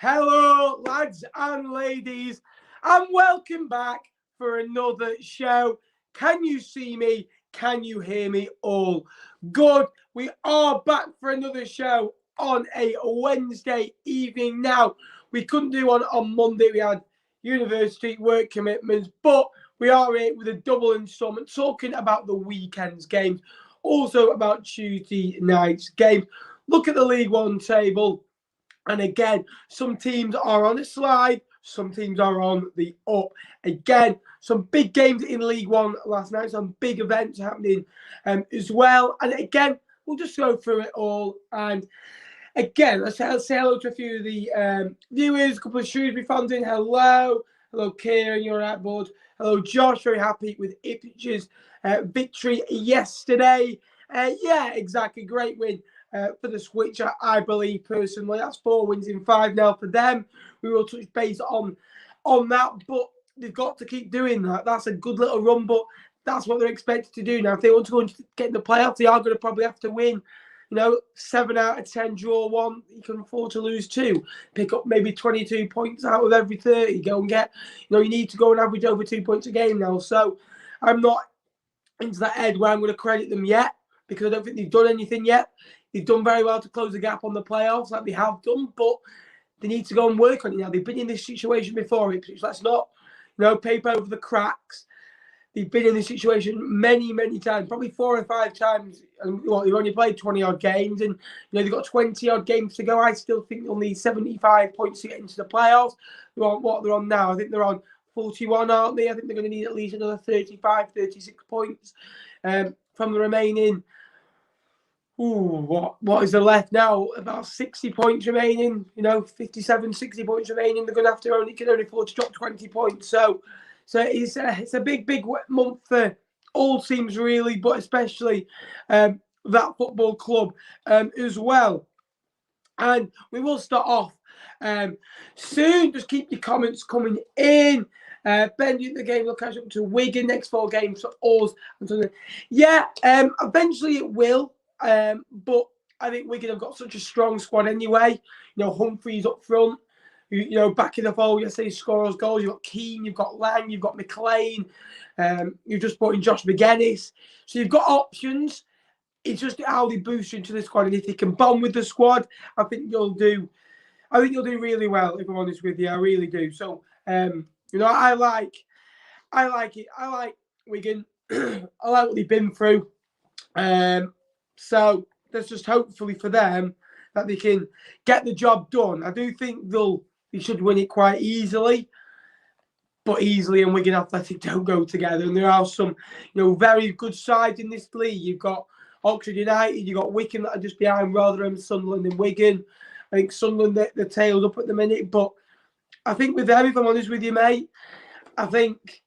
Hello, lads and ladies, and welcome back for another show. Can you see me? Can you hear me all? Good. We are back for another show on a Wednesday evening. Now, we couldn't do one on Monday. We had university work commitments, but we are here with a double installment talking about the weekend's games, also about Tuesday night's games. Look at the League One table. And again, some teams are on a slide, some teams are on the up. Again, some big games in League One last night, some big events happening as well. And again, we'll just go through it all. And again, let's say hello to a few of the viewers, a couple of Shrewsbury fans in. Hello. Hello, Kieran, you're right, bud. Hello, Josh, very happy with Ipswich's victory yesterday. Yeah, exactly, great win. For the Switch, I believe personally, that's 4 wins in 5 now for them. We will touch base on that, but they've got to keep doing that. That's a good little run, but that's what they're expected to do now. If they want to go and get in the playoffs, they are going to probably have to win. 7 out of 10, draw 1. You can afford to lose 2. Pick up maybe 22 points out of every 30. Go and get, you need to go and average over 2 points a game now. So I'm not into that head where I'm going to credit them yet, because I don't think they've done anything yet. They've done very well to close the gap on the playoffs, like they have done, but they need to go and work on it now. They've been in this situation before, Ipswich. Let's not, paper over the cracks. They've been in this situation many, many times, probably 4 or 5 times. And they've only played 20-odd games, and they've got 20-odd games to go. I still think they'll need 75 points to get into the playoffs. They're on what they're on now. I think they're on 41, aren't they? I think they're going to need at least another 35, 36 points from the remaining. What is there left now? About 60 points remaining, 57, 60 points remaining. They're going to have to can only afford to drop 20 points. So it's a big month for all teams really, but especially that football club as well. And we will start off soon. Just keep your comments coming in. Ben, the game will catch up to Wigan. Next 4 games for us. Yeah, eventually it will. But I think Wigan have got such a strong squad anyway. Humphreys up front, back in the fold, yesterday scores goals. You've got Keane, you've got Lang, you've got McLean. You've just brought in Josh McGuinness. So you've got options. It's just how they boost into the squad. And if they can bond with the squad, I think you'll do really well, if I'm honest with you. I really do. So, I like it. I like Wigan. I like what they've been through. So let's just hopefully for them that they can get the job done. I do think they should win it quite easily, but easily and Wigan Athletic don't go together. And there are some, very good sides in this league. You've got Oxford United, you've got Wycombe that are just behind Rotherham, Sunderland and Wigan. I think Sunderland, they're tailed up at the minute, but I think with them, if I'm honest with you, mate, I think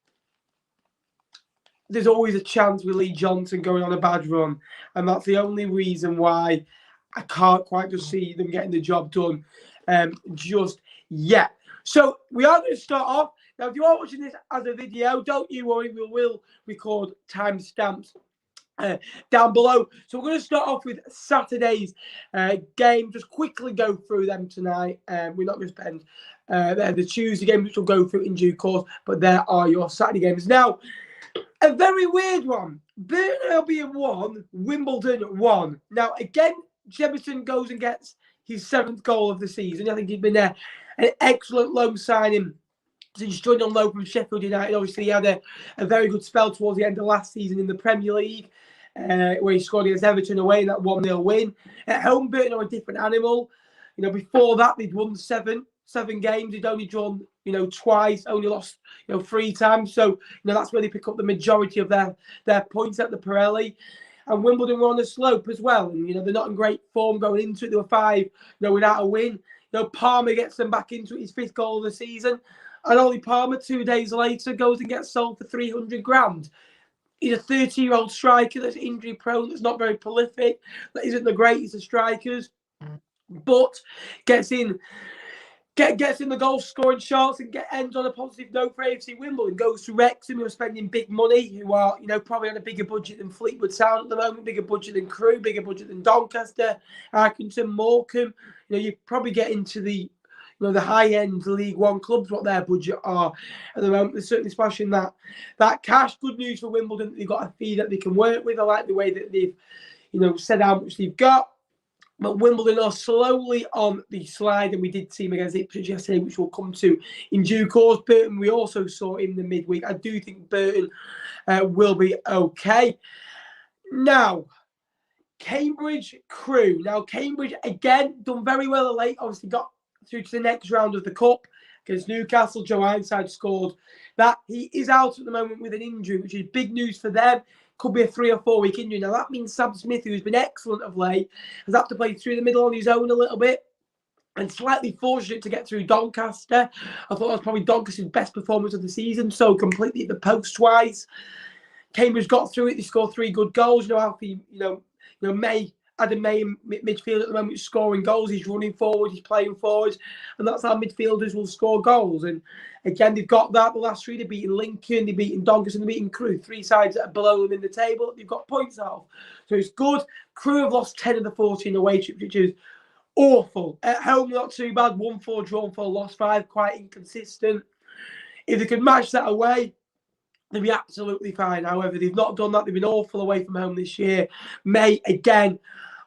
there's always a chance with Lee Johnson going on a bad run. And that's the only reason why I can't quite just see them getting the job done just yet. So we are going to start off. Now, if you are watching this as a video, don't you worry, we will record timestamps down below. So we're going to start off with Saturday's game. Just quickly go through them tonight. We're not going to spend the Tuesday game, which we'll go through in due course. But there are your Saturday games. Now, a very weird one. Burton Albion 1, Wimbledon 1. Now, again, Jefferson goes and gets his 7th goal of the season. I think he's been an excellent loan signing since joining on loan from Sheffield United. Obviously, he had a very good spell towards the end of last season in the Premier League, where he scored against Everton away in that 1-0 win. At home, Burton are a different animal. Before that, they'd won seven games. They'd only drawn, twice, only lost, 3 times. So, that's where they pick up the majority of their points at the Pirelli. And Wimbledon were on the slope as well. And, they're not in great form going into it. They were 5, without a win. Palmer gets them back into it, his 5th goal of the season. And Ollie Palmer, 2 days later, goes and gets sold for 300 grand. He's a 30-year-old striker that's injury prone, that's not very prolific, that isn't the greatest of strikers, but gets in the goal scoring shots and ends on a positive note for AFC Wimbledon. Goes to Wrexham, who are spending big money, who are probably on a bigger budget than Fleetwood Town at the moment, bigger budget than Crewe, bigger budget than Doncaster, Accrington, Morecambe. You probably get into the the high-end League One clubs, what their budget are at the moment. They're certainly splashing that cash. Good news for Wimbledon. They've got a fee that they can work with. I like the way that they've, said how much they've got. But Wimbledon are slowly on the slide, and we did see them against Ipswich yesterday, which we'll come to in due course. Burton, we also saw in the midweek. I do think Burton will be okay. Now, Cambridge Crew. Now, Cambridge, again, done very well of late. Obviously got through to the next round of the Cup against Newcastle. Joe Ironside scored that. He is out at the moment with an injury, which is big news for them. Could be a 3 or 4 week injury. Now, that means Sam Smith, who's been excellent of late, has had to play through the middle on his own a little bit. And slightly fortunate to get through Doncaster. I thought that was probably Doncaster's best performance of the season. So completely at the post twice. Cambridge got through it. They scored 3 good goals. Alfie, Adam May in midfield at the moment, scoring goals. He's running forward, he's playing forward, and that's how midfielders will score goals. And again, they've got that. The last 3, they've beaten Lincoln, they've beaten Doncaster, they've beaten Crewe. 3 sides that are below them in the table. They've got points out. So it's good. Crewe have lost 10 of the 14 away trips, which is awful. At home, not too bad. 1-4, drawn 4, lost 5. Quite inconsistent. If they could match that away, they'll be absolutely fine. However, they've not done that. They've been awful away from home this year. May, again,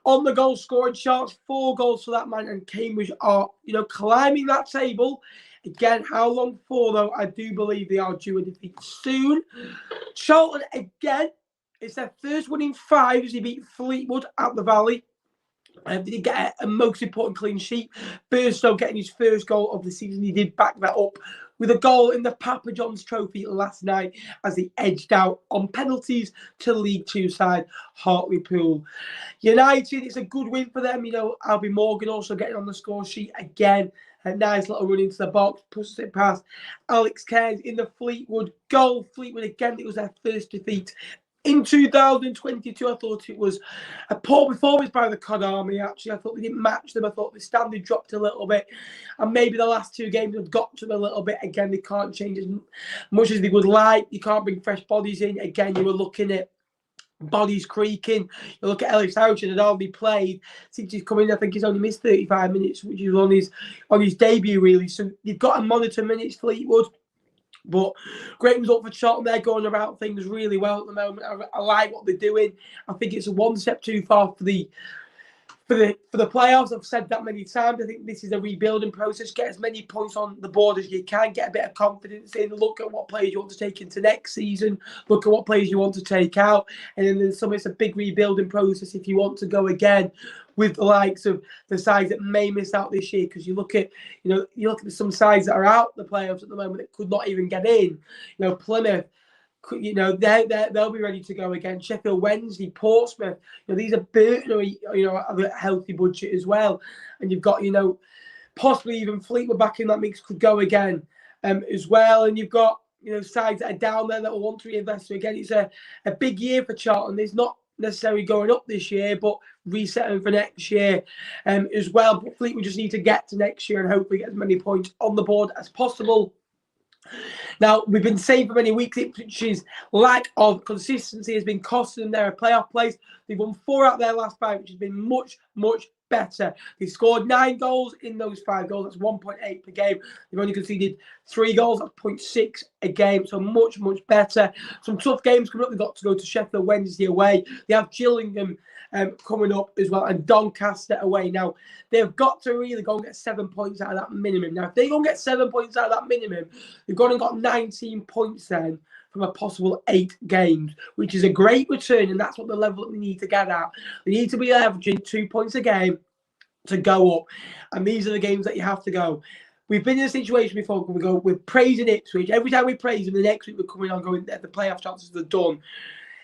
on the goal scoring charts, 4 goals for that man, and Cambridge are, climbing that table. Again, how long for, though? I do believe they are due a defeat soon. Charlton, again, it's their first win in 5 as they beat Fleetwood at the Valley. They did get a most important clean sheet. Burstow getting his first goal of the season. He did back that up with a goal in the Papa John's Trophy last night as he edged out on penalties to League 2 side Hartlepool United. It's a good win for them. Albie Morgan also getting on the score sheet again. A nice little run into the box, pushes it past Alex Cairns in the Fleetwood goal. Fleetwood again, it was their first defeat in 2022. I thought it was a poor performance by the Cod Army, actually. I thought they didn't match them. I thought the standard dropped a little bit. And maybe the last 2 games have got to them a little bit. Again, they can't change as much as they would like. You can't bring fresh bodies in. Again, you were looking at bodies creaking. You look at Ellis Houchin had already played since he's come in. I think he's only missed 35 minutes, which is on his debut, really. So you've got to monitor minutes, Fleetwood. But great result for Charlton. They're going about things really well at the moment. I like what they're doing. I think it's a 1 step too far for the playoffs. I've said that many times. I think this is a rebuilding process. Get as many points on the board as you can. Get a bit of confidence in. Look at what players you want to take into next season. Look at what players you want to take out. And then there's it's a big rebuilding process if you want to go again with the likes of the sides that may miss out this year. Because you look at some sides that are out the playoffs at the moment that could not even get in. Plymouth. They'll be ready to go again. Sheffield Wednesday, Portsmouth. These are Burton, have a healthy budget as well. And you've got, possibly even Fleetwood back in that mix could go again as well. And you've got, sides that are down there that will want to reinvest. So again, it's a big year for Charlton. There's not necessarily going up this year, but resetting for next year as well. But Fleetwood just need to get to next year and hopefully get as many points on the board as possible. Now, we've been saying for many weeks, Ipswich's lack of consistency has been costing them their playoff place. They've won 4 out of their last 5, which has been much, much better. They scored 9 goals in those 5 goals. That's 1.8 per game. They've only conceded 3 goals. That's 0.6 a game. So much, much better. Some tough games coming up. They've got to go to Sheffield Wednesday away. They have Gillingham coming up as well, and Doncaster away. Now, they've got to really go and get 7 points out of that minimum. Now, if they go and get 7 points out of that minimum, they've gone and got 19 points then from a possible 8 games, which is a great return, and that's what the level that we need to get at. They need to be averaging 2 points a game to go up, and these are the games that you have to go. We've been in a situation before where we're praising Ipswich. Every time we praise them, the next week we're coming on going, the playoff chances are done.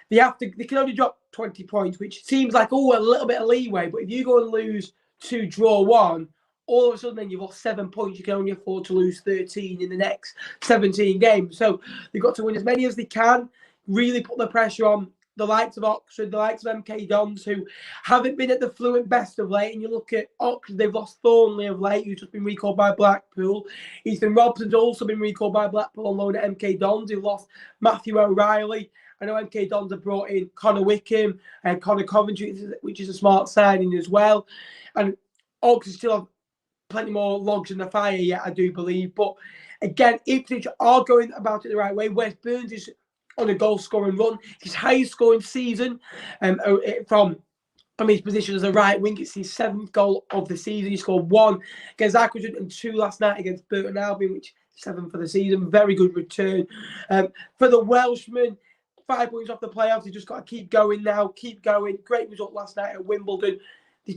They can only drop 20 points, which seems like, a little bit of leeway. But if you go and lose 2, draw 1, all of a sudden then you've lost 7 points. You can only afford to lose 13 in the next 17 games. So they've got to win as many as they can, really put the pressure on the likes of Oxford, the likes of MK Dons, who haven't been at the fluent best of late. And you look at Oxford, they've lost Thornley of late, who's just been recalled by Blackpool. Ethan Robson's also been recalled by Blackpool on loan at MK Dons. They've lost Matthew O'Reilly. I know MK Dons have brought in Connor Wickham and Connor Coventry, which is a smart signing as well. And Oxford still have plenty more logs in the fire yet, I do believe. But again, Ipswich are going about it the right way. Wes Burns is on a goal-scoring run. His highest-scoring season from his position as a right wing. It's his 7th goal of the season. He scored 1 against Accrington and 2 last night against Burton Albion, which is 7 for the season. Very good return. For the Welshman, 5 points off the playoffs. They just got to keep going now. Keep going. Great result last night at Wimbledon.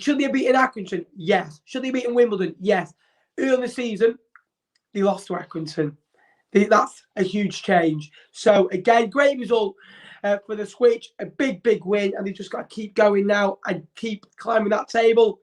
Should they have beaten Accrington? Yes. Should they have beaten Wimbledon? Yes. Early in the season, they lost to Accrington. That's a huge change. So, again, great result for the Switch. A big, big win. And they've just got to keep going now and keep climbing that table.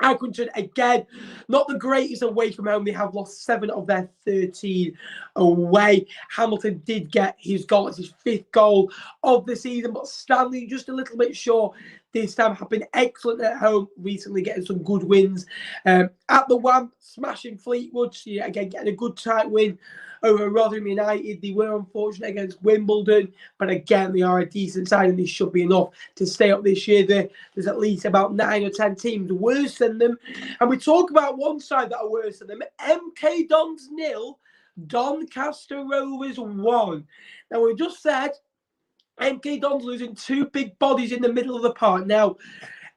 Accrington, again, not the greatest away from home. They have lost 7 of their 13 away. Hamilton did get his goal. It's his 5th goal of the season, but Stanley just a little bit short this time. Have been excellent at home recently, getting some good wins. At the WAM, smashing Fleetwood. So yeah, again, getting a good tight win over Rotherham United. They were unfortunate against Wimbledon, but again, they are a decent side and this should be enough to stay up this year. There's at least about 9 or 10 teams worse than them. And we talk about one side that are worse than them. MK Dons 0, Doncaster Rovers 1. Now, we just said MK Dons losing 2 big bodies in the middle of the park. Now,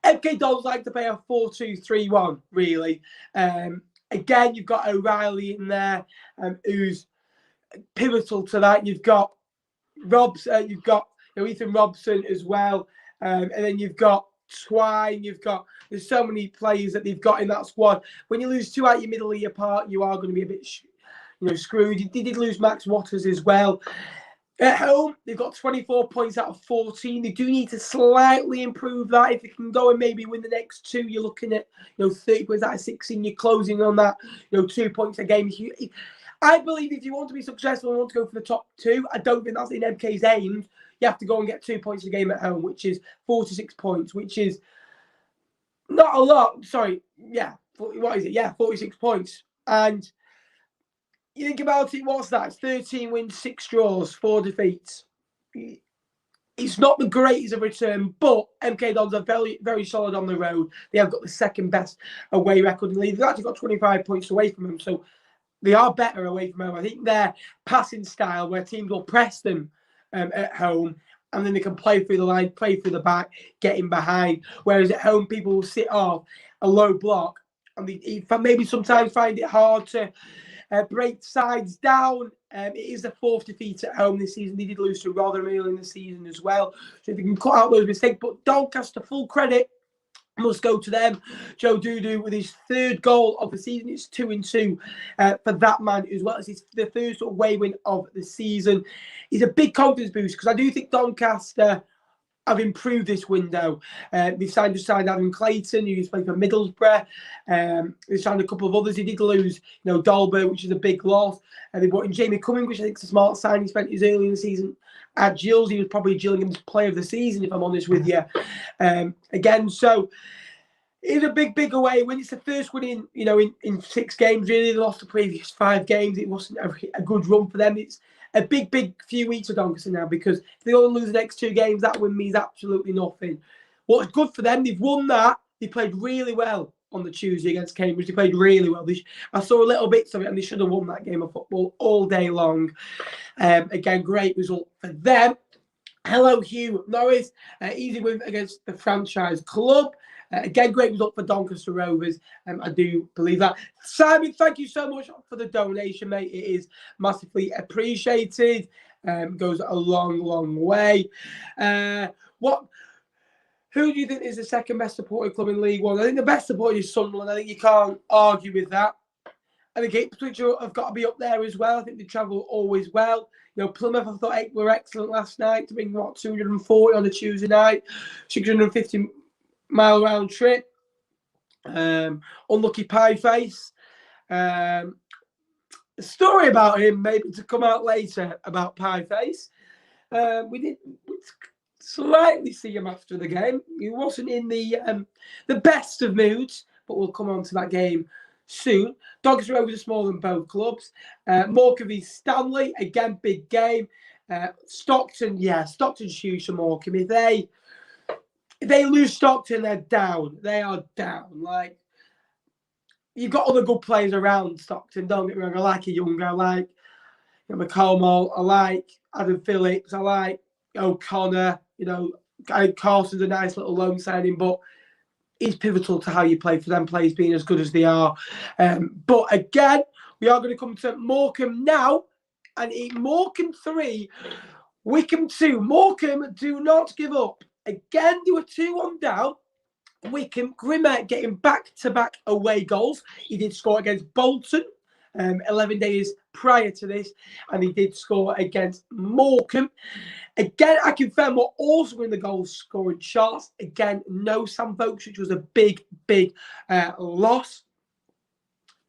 MK Dons like to play a 4-2-3-1, really. Again, you've got O'Reilly in there, who's pivotal to that. You've got you've got Ethan Robson as well, and then you've got Twine. There's so many players that they've got in that squad. When you lose 2 out your middle of your park, you are going to be a bit, screwed. They did lose Max Waters as well. At home, they've got 24 points out of 14. They do need to slightly improve that. If they can go and maybe win the next 2, you're looking at 30 points out of 16. You're closing on that 2 points a game. I believe if you want to be successful and want to go for the top 2, I don't think that's in MK's aims. You have to go and get 2 points a game at home, which is 46 points, which is not a lot. Sorry, yeah, what is it? Yeah, 46 points. And you think about it, what's that? It's 13 wins, 6 draws, 4 defeats. It's not the greatest of return, but MK Dons are very, very solid on the road. They have got the 2nd best away record in the league. They've actually got 25 points away from them, so they are better away from home. I think their passing style, where teams will press them at home, and then they can play through the line, play through the back, get in behind. Whereas at home, people will sit off a low block, and they maybe sometimes find it hard to break sides down. It is the 4th defeat at home this season. They did lose to Rotherham early in the season as well. So if they can cut out those mistakes, but Doncaster, full credit must go to them. Joe Dudu with his 3rd goal of the season. It's 2-2 for that man as well. It's the 1st away win of the season. It's a big confidence boost because I do think Doncaster have improved this window. They've signed Adam Clayton, who's playing for Middlesbrough. They've signed a couple of others. They did lose, Dalbert, which is a big loss. They brought in Jamie Cumming, which I think is a smart sign. He spent his early in the season at Gills. He was probably Gillingham's player of the season, if I'm honest with you. Again, so it's a big, big away win. It's the first win in 6 games, really. They lost the previous 5 games. It wasn't a good run for them. It's a big, big few weeks for Doncaster now because if they only lose the next 2 games, that win means absolutely nothing. What's good for them, they've won that. They played really well on the Tuesday against Cambridge. They played really well. I saw a little bits of it and they should have won that game of football all day long. Again, great result for them. Hello, Hugh Norris. Easy win against the franchise club. Again, great result for Doncaster Rovers. I do believe that. Simon, thank you so much for the donation, mate. It is massively appreciated. Goes a long, long way. Who do you think is the 2nd best supported club in League One? I think the best supported is Sunderland. I think you can't argue with that. I think Ipswich have got to be up there as well. I think they travel always well. Plymouth, I thought were excellent last night to bring 240 on a Tuesday night, 650-mile round trip. Unlucky Pie Face. A story about him maybe to come out later about Pie Face. We did slightly see him after the game. He wasn't in the best of moods, but we'll come on to that game soon. Doncaster Rovers are smaller than both clubs. Morecambe v Stanley, again, big game. Stockton huge for Morecambe. If they lose Stockton, they're down. They are down. you've got other good players around Stockton. Don't get me wrong. I like a Young. I like McColmo. I like Adam Phillips. I like O'Connor. Carson's a nice little loan signing, but it's pivotal to how you play for them players being as good as they are. But again, we are going to come to Morecambe now, and in Morecambe 3, Wickham 2. Morecambe do not give up. Again, they were 2-1 down. Wickham, Grimmer getting back-to-back away goals. He did score against Bolton 11 days prior to this, and he did score against Morecambe. Again, I confirm we're also in the goal scoring charts. Again, no Sam Vokes, which was a big loss.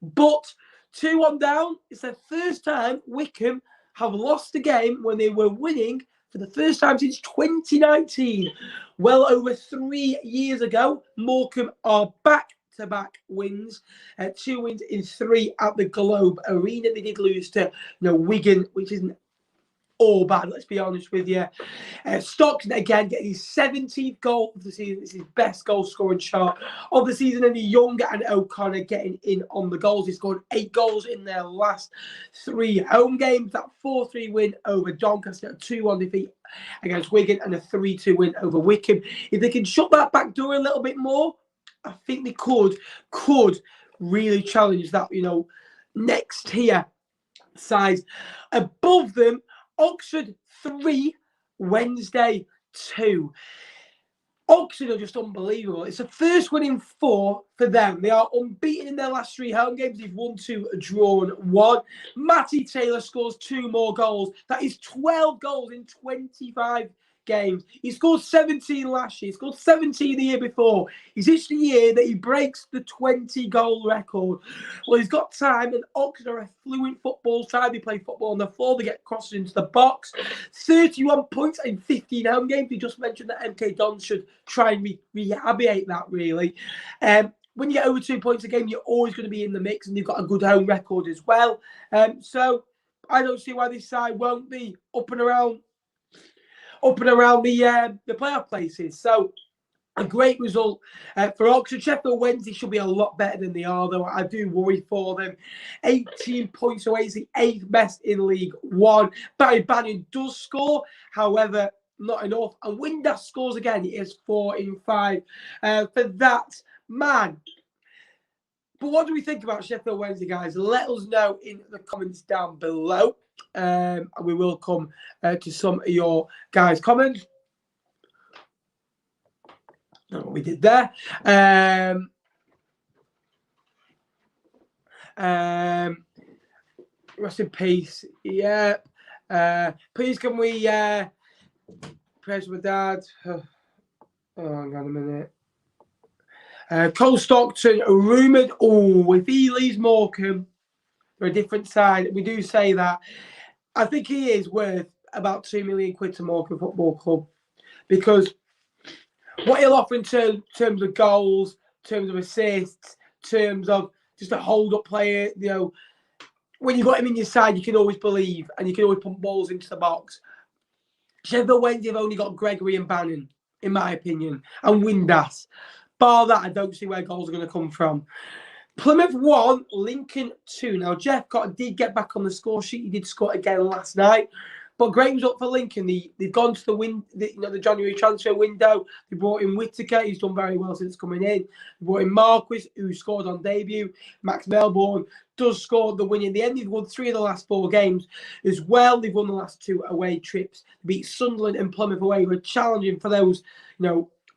But 2-1 down. It's the first time Wickham have lost a game when they were winning for the first time since 2019. Well over 3 years ago, Morecambe are back-to-back wins. 2 wins in 3 at the Globe Arena. They did lose to Wigan, which isn't all bad, let's be honest with you. Stockton, again, getting his 17th goal of the season. It's his best goal-scoring chart of the season. And Young and O'Connor getting in on the goals. He scored 8 goals in their last 3 home games. That 4-3 win over Doncaster, a 2-1 defeat against Wigan, and a 3-2 win over Wickham. If they can shut that back door a little bit more, I think they could really challenge that, next tier size. Above them, Oxford 3, Wednesday 2. Oxford are just unbelievable. It's the first win in 4 for them. They are unbeaten in their last 3 home games. They've won 2, drawn 1. Matty Taylor scores 2 more goals. That is 12 goals in 25 games. He scored 17 last year. He scored 17 the year before. Is this the year that he breaks the 20-goal record? Well, he's got time, and Oxford are a fluent football side. They play football on the floor. They get crosses into the box. 31 points in 15 home games. We just mentioned that MK Dons should try and rehabilitate that, really. When you get over 2 points a game, you're always going to be in the mix, and you've got a good home record as well. So I don't see why this side won't be up and around the playoff places. So a great result for Oxford. Sheffield Wednesday should be a lot better than they are, though. I do worry for them. 18 points away is the 8th best in League One. Barry Bannon does score, however, not enough. And Windass scores again. It is 4 in 5 for that man. But what do we think about Sheffield Wednesday, guys? Let us know in the comments down below. And we will come to some of your guys' comments. Not what we did there. Rest in peace. Yeah. Please can we praise my dad? Oh, hang on a minute. Cole Stockton rumoured. Oh, if he leaves Morecambe, they're a different side. We do say that. I think he is worth about £2 million to Morecambe Football Club, because what he'll offer in terms of goals, terms of assists, terms of just a hold-up player, when you've got him in your side, you can always believe, and you can always pump balls into the box. Sheffield Wednesday have only got Gregory and Bannon, in my opinion, and Windass. Bar that, I don't see where goals are going to come from. Plymouth 1, Lincoln 2. Now, Jeff did get back on the score sheet. He did score again last night. But great result for Lincoln. They've gone to the January transfer window. They brought in Whittaker. He's done very well since coming in. They brought in Marquis, who scored on debut. Max Melbourne does score the win in the end. They've won 3 of the last 4 games as well. They've won the last 2 away trips. They beat Sunderland and Plymouth away, who are challenging for those,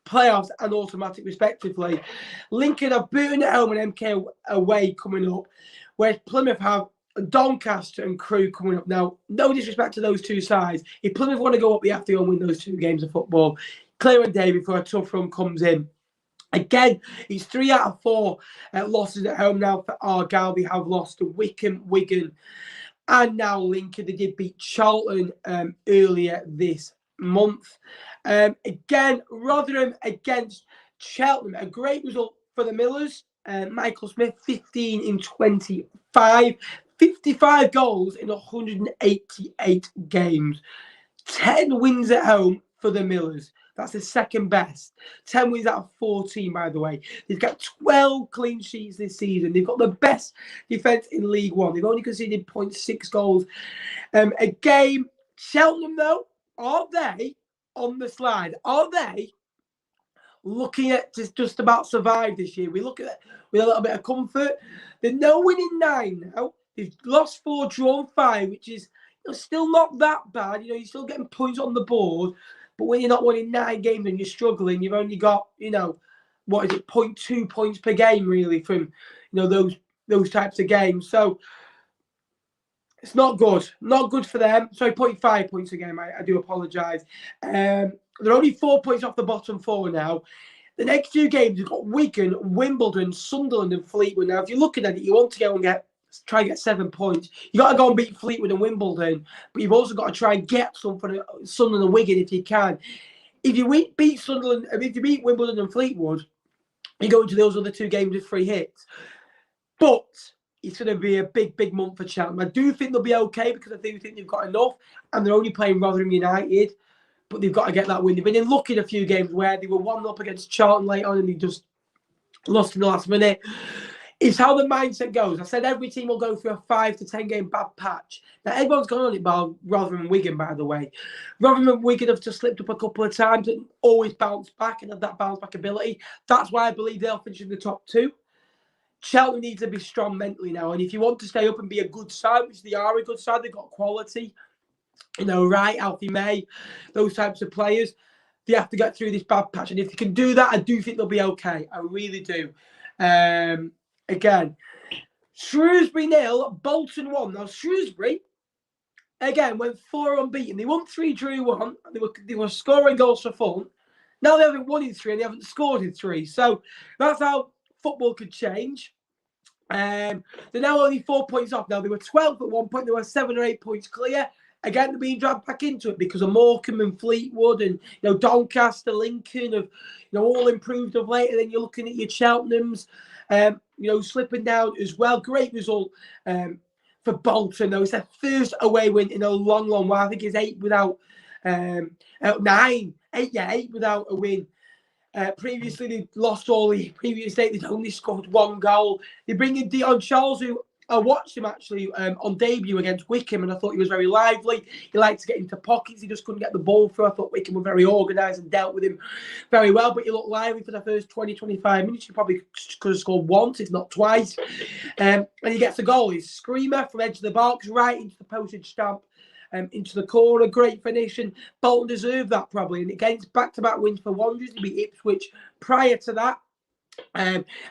playoffs and automatic respectively. Lincoln have Burton at home and MK away coming up, whereas Plymouth have Doncaster and Crewe coming up. Now, no disrespect to those 2 sides. If Plymouth want to go up, they have to go and win those 2 games of football. Clear and day before a tough run comes in. Again, it's 3 out of 4 losses at home now for Argyle. They have lost to Wickham, Wigan, and now Lincoln. They did beat Charlton earlier this month. Again, Rotherham against Cheltenham. A great result for the Millers. Michael Smith, 15 in 25. 55 goals in 188 games. 10 wins at home for the Millers. That's the second best. 10 wins out of 14, by the way. They've got 12 clean sheets this season. They've got the best defence in League One. They've only conceded 0.6 goals a game. Cheltenham, though, are they on the slide? Are they looking at just about survive this year? We look at it with a little bit of comfort. They're no winning 9 now. They've lost 4, drawn 5, which is still not that bad. You're still getting points on the board. But when you're not winning 9 games and you're struggling, you've only got, what is it, 0.2 points per game, really, from, those types of games. So it's not good. Not good for them. Sorry, 0.5 points a game. I do apologise. They're only 4 points off the bottom 4 now. The next 2 games, you've got Wigan, Wimbledon, Sunderland and Fleetwood. Now, if you're looking at it, you want to go and try and get 7 points. You got to go and beat Fleetwood and Wimbledon, but you've also got to try and get some for Sunderland and Wigan if you can. If you beat Sunderland, if you beat Wimbledon and Fleetwood, you go into those other 2 games with 3 hits. But it's going to be a big, big month for Cheltenham. I do think they'll be okay because I do think they've got enough, and they're only playing Rotherham United, but they've got to get that win. They've been in luck in a few games where they were 1-up against Charlton late on and they just lost in the last minute. It's how the mindset goes. I said every team will go through a 5 to 10 game bad patch. Now, everyone's gone on it by Rotherham and Wigan, by the way. Rotherham and Wigan have just slipped up a couple of times and always bounce back and have that bounce back ability. That's why I believe they'll finish in the top 2. Cheltenham needs to be strong mentally now. And if you want to stay up and be a good side, which they are a good side, they've got quality, Wright, Alfie May, those types of players, they have to get through this bad patch. And if they can do that, I do think they'll be okay. I really do. Again, Shrewsbury 0, Bolton 1. Now, Shrewsbury, again, went 4 unbeaten. They won 3, drew 1. They were scoring goals for fun. Now they haven't won in 3 and they haven't scored in 3. So that's how football could change. They're now only 4 points off. Now, they were 12 at one point. They were 7 or 8 points clear. Again, they're being dragged back into it because of Morecambe and Fleetwood and Doncaster, Lincoln have all improved of late. And then you're looking at your Cheltenhams, slipping down as well. Great result for Bolton, though. It's their first away win in a long, long while. I think it's 8 without 8 without a win. Previously, they lost all the previous 8. They'd only scored 1 goal. They bring in Dion Charles, who I watched him actually on debut against Wickham, and I thought he was very lively. He liked to get into pockets. He just couldn't get the ball through. I thought Wickham were very organised and dealt with him very well, but he looked lively for the first 20, 25 minutes. He probably could have scored once, if not twice. And he gets a goal. He's a screamer from edge of the box, right into the postage stamp. Into the corner, great finish, and Bolton deserved that probably. And against back-to-back wins for Wanderers, they beat Ipswich prior to that.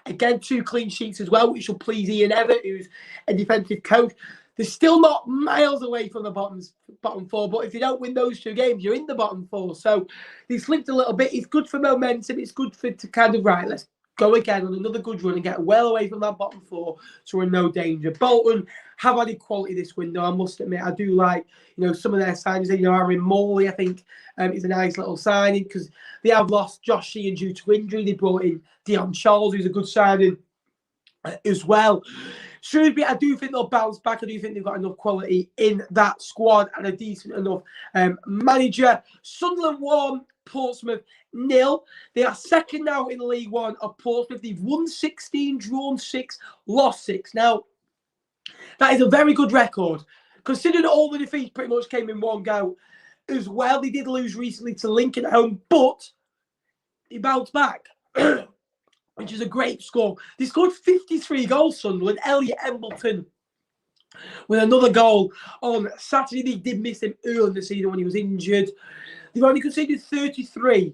Again, 2 clean sheets as well, which will please Ian Everett, who's a defensive coach. They're still not miles away from the bottom 4, but if you don't win those 2 games, you're in the bottom 4. So they slipped a little bit. It's good for momentum. It's good to kind of, right, let's go again on another good run and get well away from that bottom 4 so we're in no danger. Bolton have added quality this window, I must admit. I do like, some of their signings. Aaron Morley, I think, is a nice little signing because they have lost Josh Sheehan due to injury. They brought in Dion Charles, who's a good signing as well. Shrewsbury, I do think they'll bounce back. I do think they've got enough quality in that squad and a decent enough manager. Sunderland 1, Portsmouth 0. They are second now in League One of Portsmouth. They've won 16, drawn 6, lost 6. Now, that is a very good record. Considering all the defeats pretty much came in one go as well. They did lose recently to Lincoln at home, but they bounced back, which is a great score. They scored 53 goals, Sunderland. Elliot Embleton with another goal on Saturday. They did miss him early in the season when he was injured. They've only conceded 33.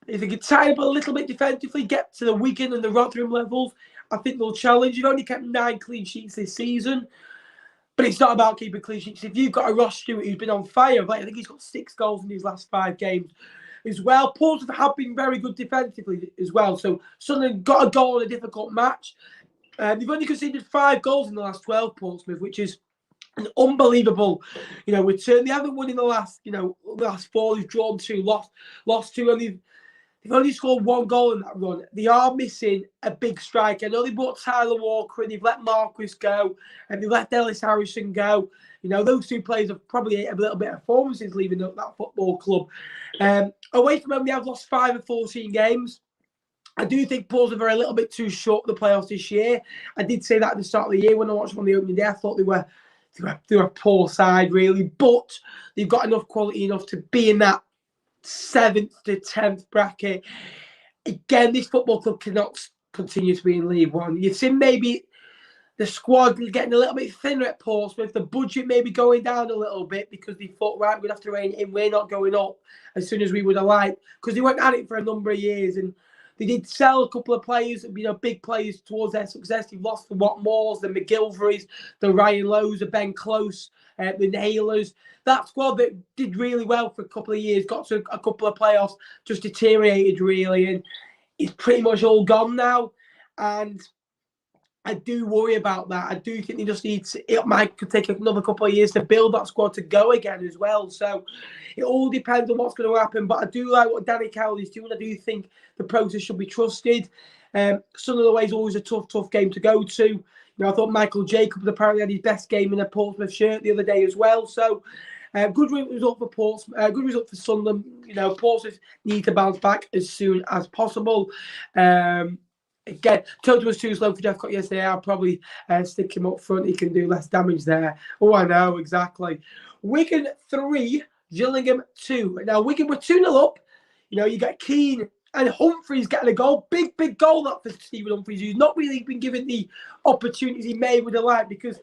If they could tie up a little bit defensively, get to the Wigan and the Rotherham levels, I think they'll challenge. You've only kept 9 clean sheets this season, but it's not about keeping clean sheets. If you've got a Ross Stewart who's been on fire, I think he's got 6 goals in his last 5 games as well. Portsmouth have been very good defensively as well. So Sunderland got a goal in a difficult match. They've only conceded 5 goals in the last 12, Portsmouth, which is an unbelievable, return. They haven't won in the last, the last 4. They've drawn 2, lost 2, and They've only scored 1 goal in that run. They are missing a big striker. I know they brought Tyler Walker and they've let Marcus go and they've let Ellis Harrison go. You know, those 2 players have probably a little bit of form since leaving that football club. Away from them, they have lost 5 of 14 games. I do think Portsmouth are a little bit too short for the playoffs this year. I did say that at the start of the year when I watched them on the opening day. I thought they were a poor side, really. But they've got enough quality enough to be in that 7th to 10th bracket. Again, this football club cannot continue to be in League One. You've seen maybe the squad getting a little bit thinner at Portsmouth, the budget maybe going down a little bit because they thought, right, we're going to have to rein it in. We're not going up as soon as we would have liked because they weren't at it for a number of years. And they did sell a couple of players, big players towards their success. They've lost the Watmores, the McGilverys, the Ryan Lowe's, the Ben Close, the Nailers. That squad that did really well for a couple of years, got to a couple of playoffs, just deteriorated really, and it's pretty much all gone now. And I do worry about that. I do think they just need to, it might take another couple of years to build that squad to go again as well. So it all depends on what's going to happen. But I do like what Danny Cowley's doing. I do think the process should be trusted. Some of the ways always a tough game to go to. You know, I thought Michael Jacobs apparently had his best game in a Portsmouth shirt the other day as well. So good result for Portsmouth. Good result for Sunderland. You know, Portsmouth need to bounce back as soon as possible. Again, Toto was too slow for Jephcott yesterday. I'll probably stick him up front. He can do less damage there. Oh, I know, exactly. Wigan 3, Gillingham 2. Now, Wigan were 2-0 up. You know, you got Keane and Humphreys getting a goal. Big goal that for Stephen Humphreys, who's not really been given the opportunities he may would have liked, because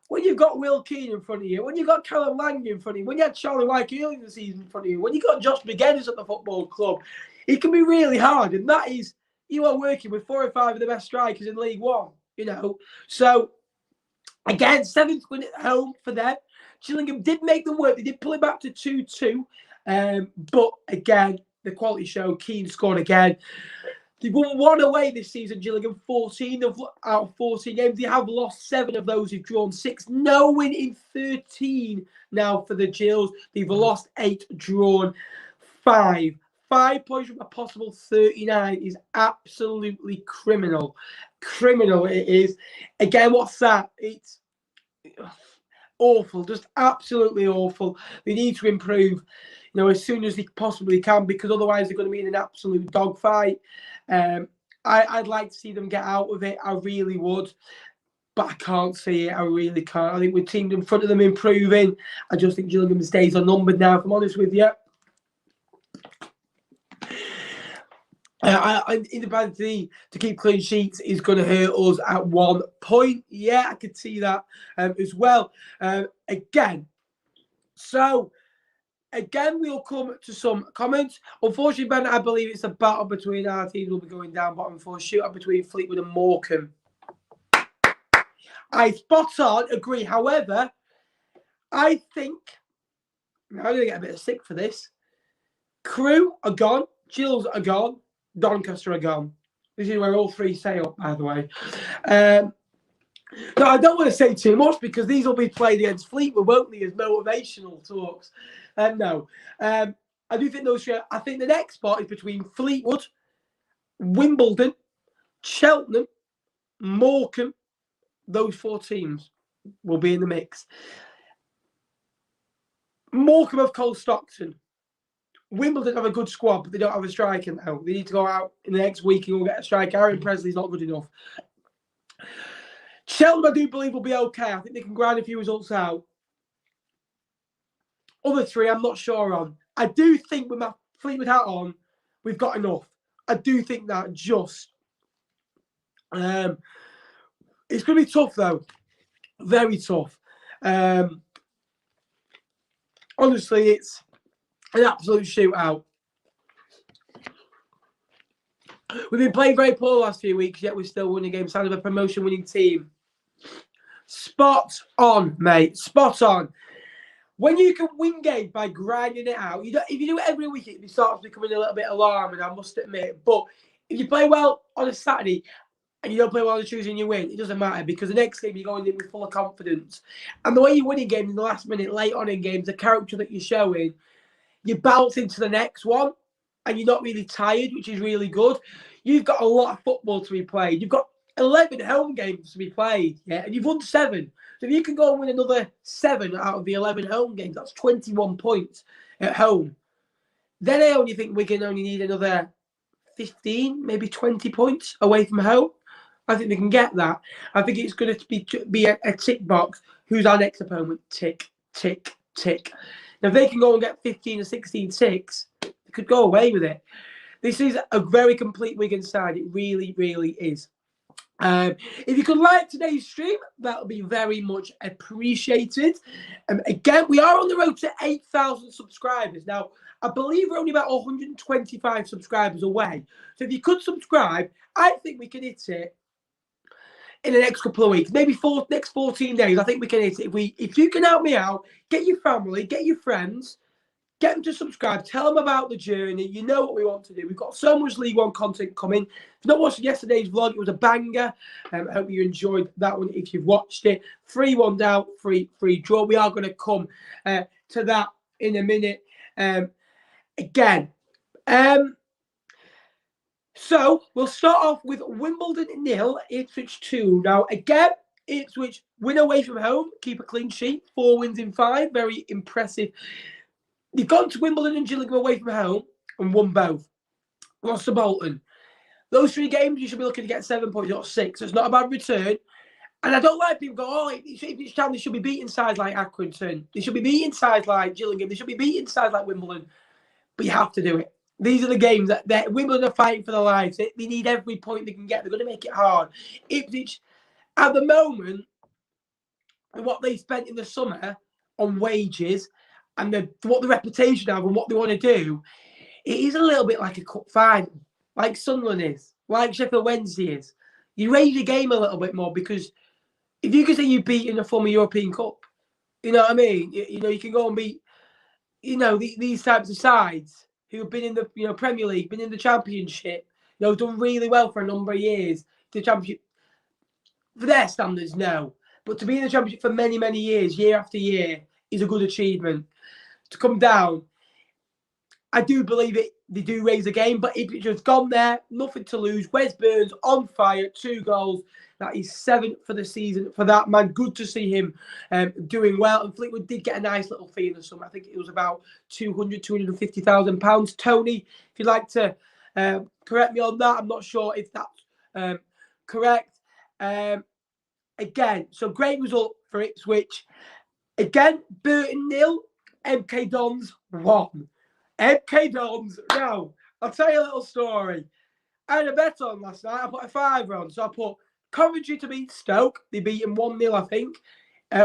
when you've got Will Keane in front of you, when you've got Callum Lang in front of you, when you had Charlie White early in the season in front of you, when you've got Josh McGinnis at the football club, it can be really hard. And that is, you are working with 4 or 5 of the best strikers in League One, you know. So, again, 7th win at home for them. Gillingham did make them work. They did pull it back to 2-2. But, again, the quality show. Keane scored again. They've won 1 away this season, Gillingham. 14 out of 14 games. They have lost 7 of those. They've drawn 6. No win in 13 now for the Gills. They've lost 8, drawn 5. 5 points from a possible 39 is absolutely criminal. Criminal it is. Again, what's that? It's awful. Just absolutely awful. They need to improve, you know, as soon as they possibly can, because otherwise they're going to be in an absolute dogfight. I'd like to see them get out of it. I really would. But I can't see it. I really can't. I think with teams in front of them improving, I just think Gillingham's days are numbered now, if I'm honest with you. Inability to keep clean sheets is going to hurt us at 1 point. Yeah, I could see that as well. Again, we'll come to some comments. Unfortunately, Ben, I believe it's a battle between our teams. Will be going down bottom for a shootout between Fleetwood and Morecambe. I spot on, agree. However, I think I'm going to get a bit sick for this. Crewe are gone. Gills are gone. Doncaster are gone. This is where all 3 say up, by the way. No, I don't want to say too much because these will be played against Fleetwood, won't they, as motivational talks? No. I do think those. I think the next spot is between Fleetwood, Wimbledon, Cheltenham, Morecambe. Those 4 teams will be in the mix. Morecambe have Cole Stockton. Wimbledon have a good squad, but they don't have a striker now. They need to go out in the next week and go get a striker. Aaron Presley's not good enough. Cheltenham, I do believe, will be okay. I think they can grind a few results out. Other 3, I'm not sure on. I do think with my Fleetwood hat on, we've got enough. I do think that just. It's going to be tough, though. Very tough. Honestly, it's an absolute shootout. We've been playing very poor the last few weeks, yet we're still winning games. Sound of a promotion-winning team. Spot on, mate. Spot on. When you can win games by grinding it out, if you do it every week, it starts becoming a little bit alarming, I must admit. But if you play well on a Saturday and you don't play well on a Tuesday and you win, it doesn't matter, because the next game you're going in with full of confidence. And the way you win a game in the last minute, late on in games, the character that you're showing, you bounce into the next one. and you're not really tired, which is really good. You've got a lot of football to be played. You've got 11 home games to be played, yeah, and you've won 7. So if you can go and win another 7 out of the 11 home games, that's 21 points at home. Then I only think Wigan only need another 15, maybe 20 points away from home. I think they can get that. I think it's going to be a tick box. Who's our next opponent? Tick, tick, tick. Now, if they can go and get 15 or 16 ticks, they could go away with it. This is a very complete Wigan side. It really, really is. If you could like today's stream, that would be very much appreciated. Again, we are on the road to 8,000 subscribers. Now, I believe we're only about 125 subscribers away. So if you could subscribe, I think we can hit it in the next couple of weeks, maybe next 14 days. I think we can hit it. If you can help me out, get your family, get your friends, get them to subscribe. Tell them about the journey. You know what we want to do. We've got so much League One content coming. If you've not watched yesterday's vlog, it was a banger. I hope you enjoyed that one. If you've watched it, 3-1 down, free draw. We are going to come to that in a minute. Again. So we'll start off with Wimbledon 0, Ipswich 2. Now, again, Ipswich win away from home, keep a clean sheet, 4 wins in 5. Very impressive. They've gone to Wimbledon and Gillingham away from home and won both. Lost to Bolton. Those 3 games, you should be looking to get 7 points, not 6. So it's not a bad return. And I don't like people go, oh, Ipswich Town, they should be beating sides like Accrington. They should be beating sides like Gillingham. They should be beating sides like Wimbledon. But you have to do it. These are the games that Wimbledon are fighting for their lives. They need every point they can get. They're going to make it hard. Ipswich, at the moment, what they spent in the summer on wages and what the reputation have and what they want to do, it is a little bit like a cup final, like Sunderland is, like Sheffield Wednesday is. You raise your game a little bit more because if you can say you beat in a former European Cup, you know what I mean? You know, you can go and beat, you know, these types of sides who have been in the Premier League, been in the Championship, done really well for a number of years. The Championship, for their standards, no. But to be in the Championship for many, many years, year after year, is a good achievement. To come down, I do believe it. They do raise a game, but Ipswich has gone there, nothing to lose. Wes Burns on fire, 2 goals. That is 7th for the season for that man. Good to see him doing well. And Fleetwood did get a nice little fee in the summer. I think it was about £250,000. Tony, if you'd like to correct me on that, I'm not sure if that's correct. Again, so great result for Ipswich. Again, Burton 0, MK Dons 1. MK Dons. Now, I'll tell you a little story. I had a bet on last night. I put a £5 on. So I put Coventry to beat Stoke. They beat them 1-0, I think.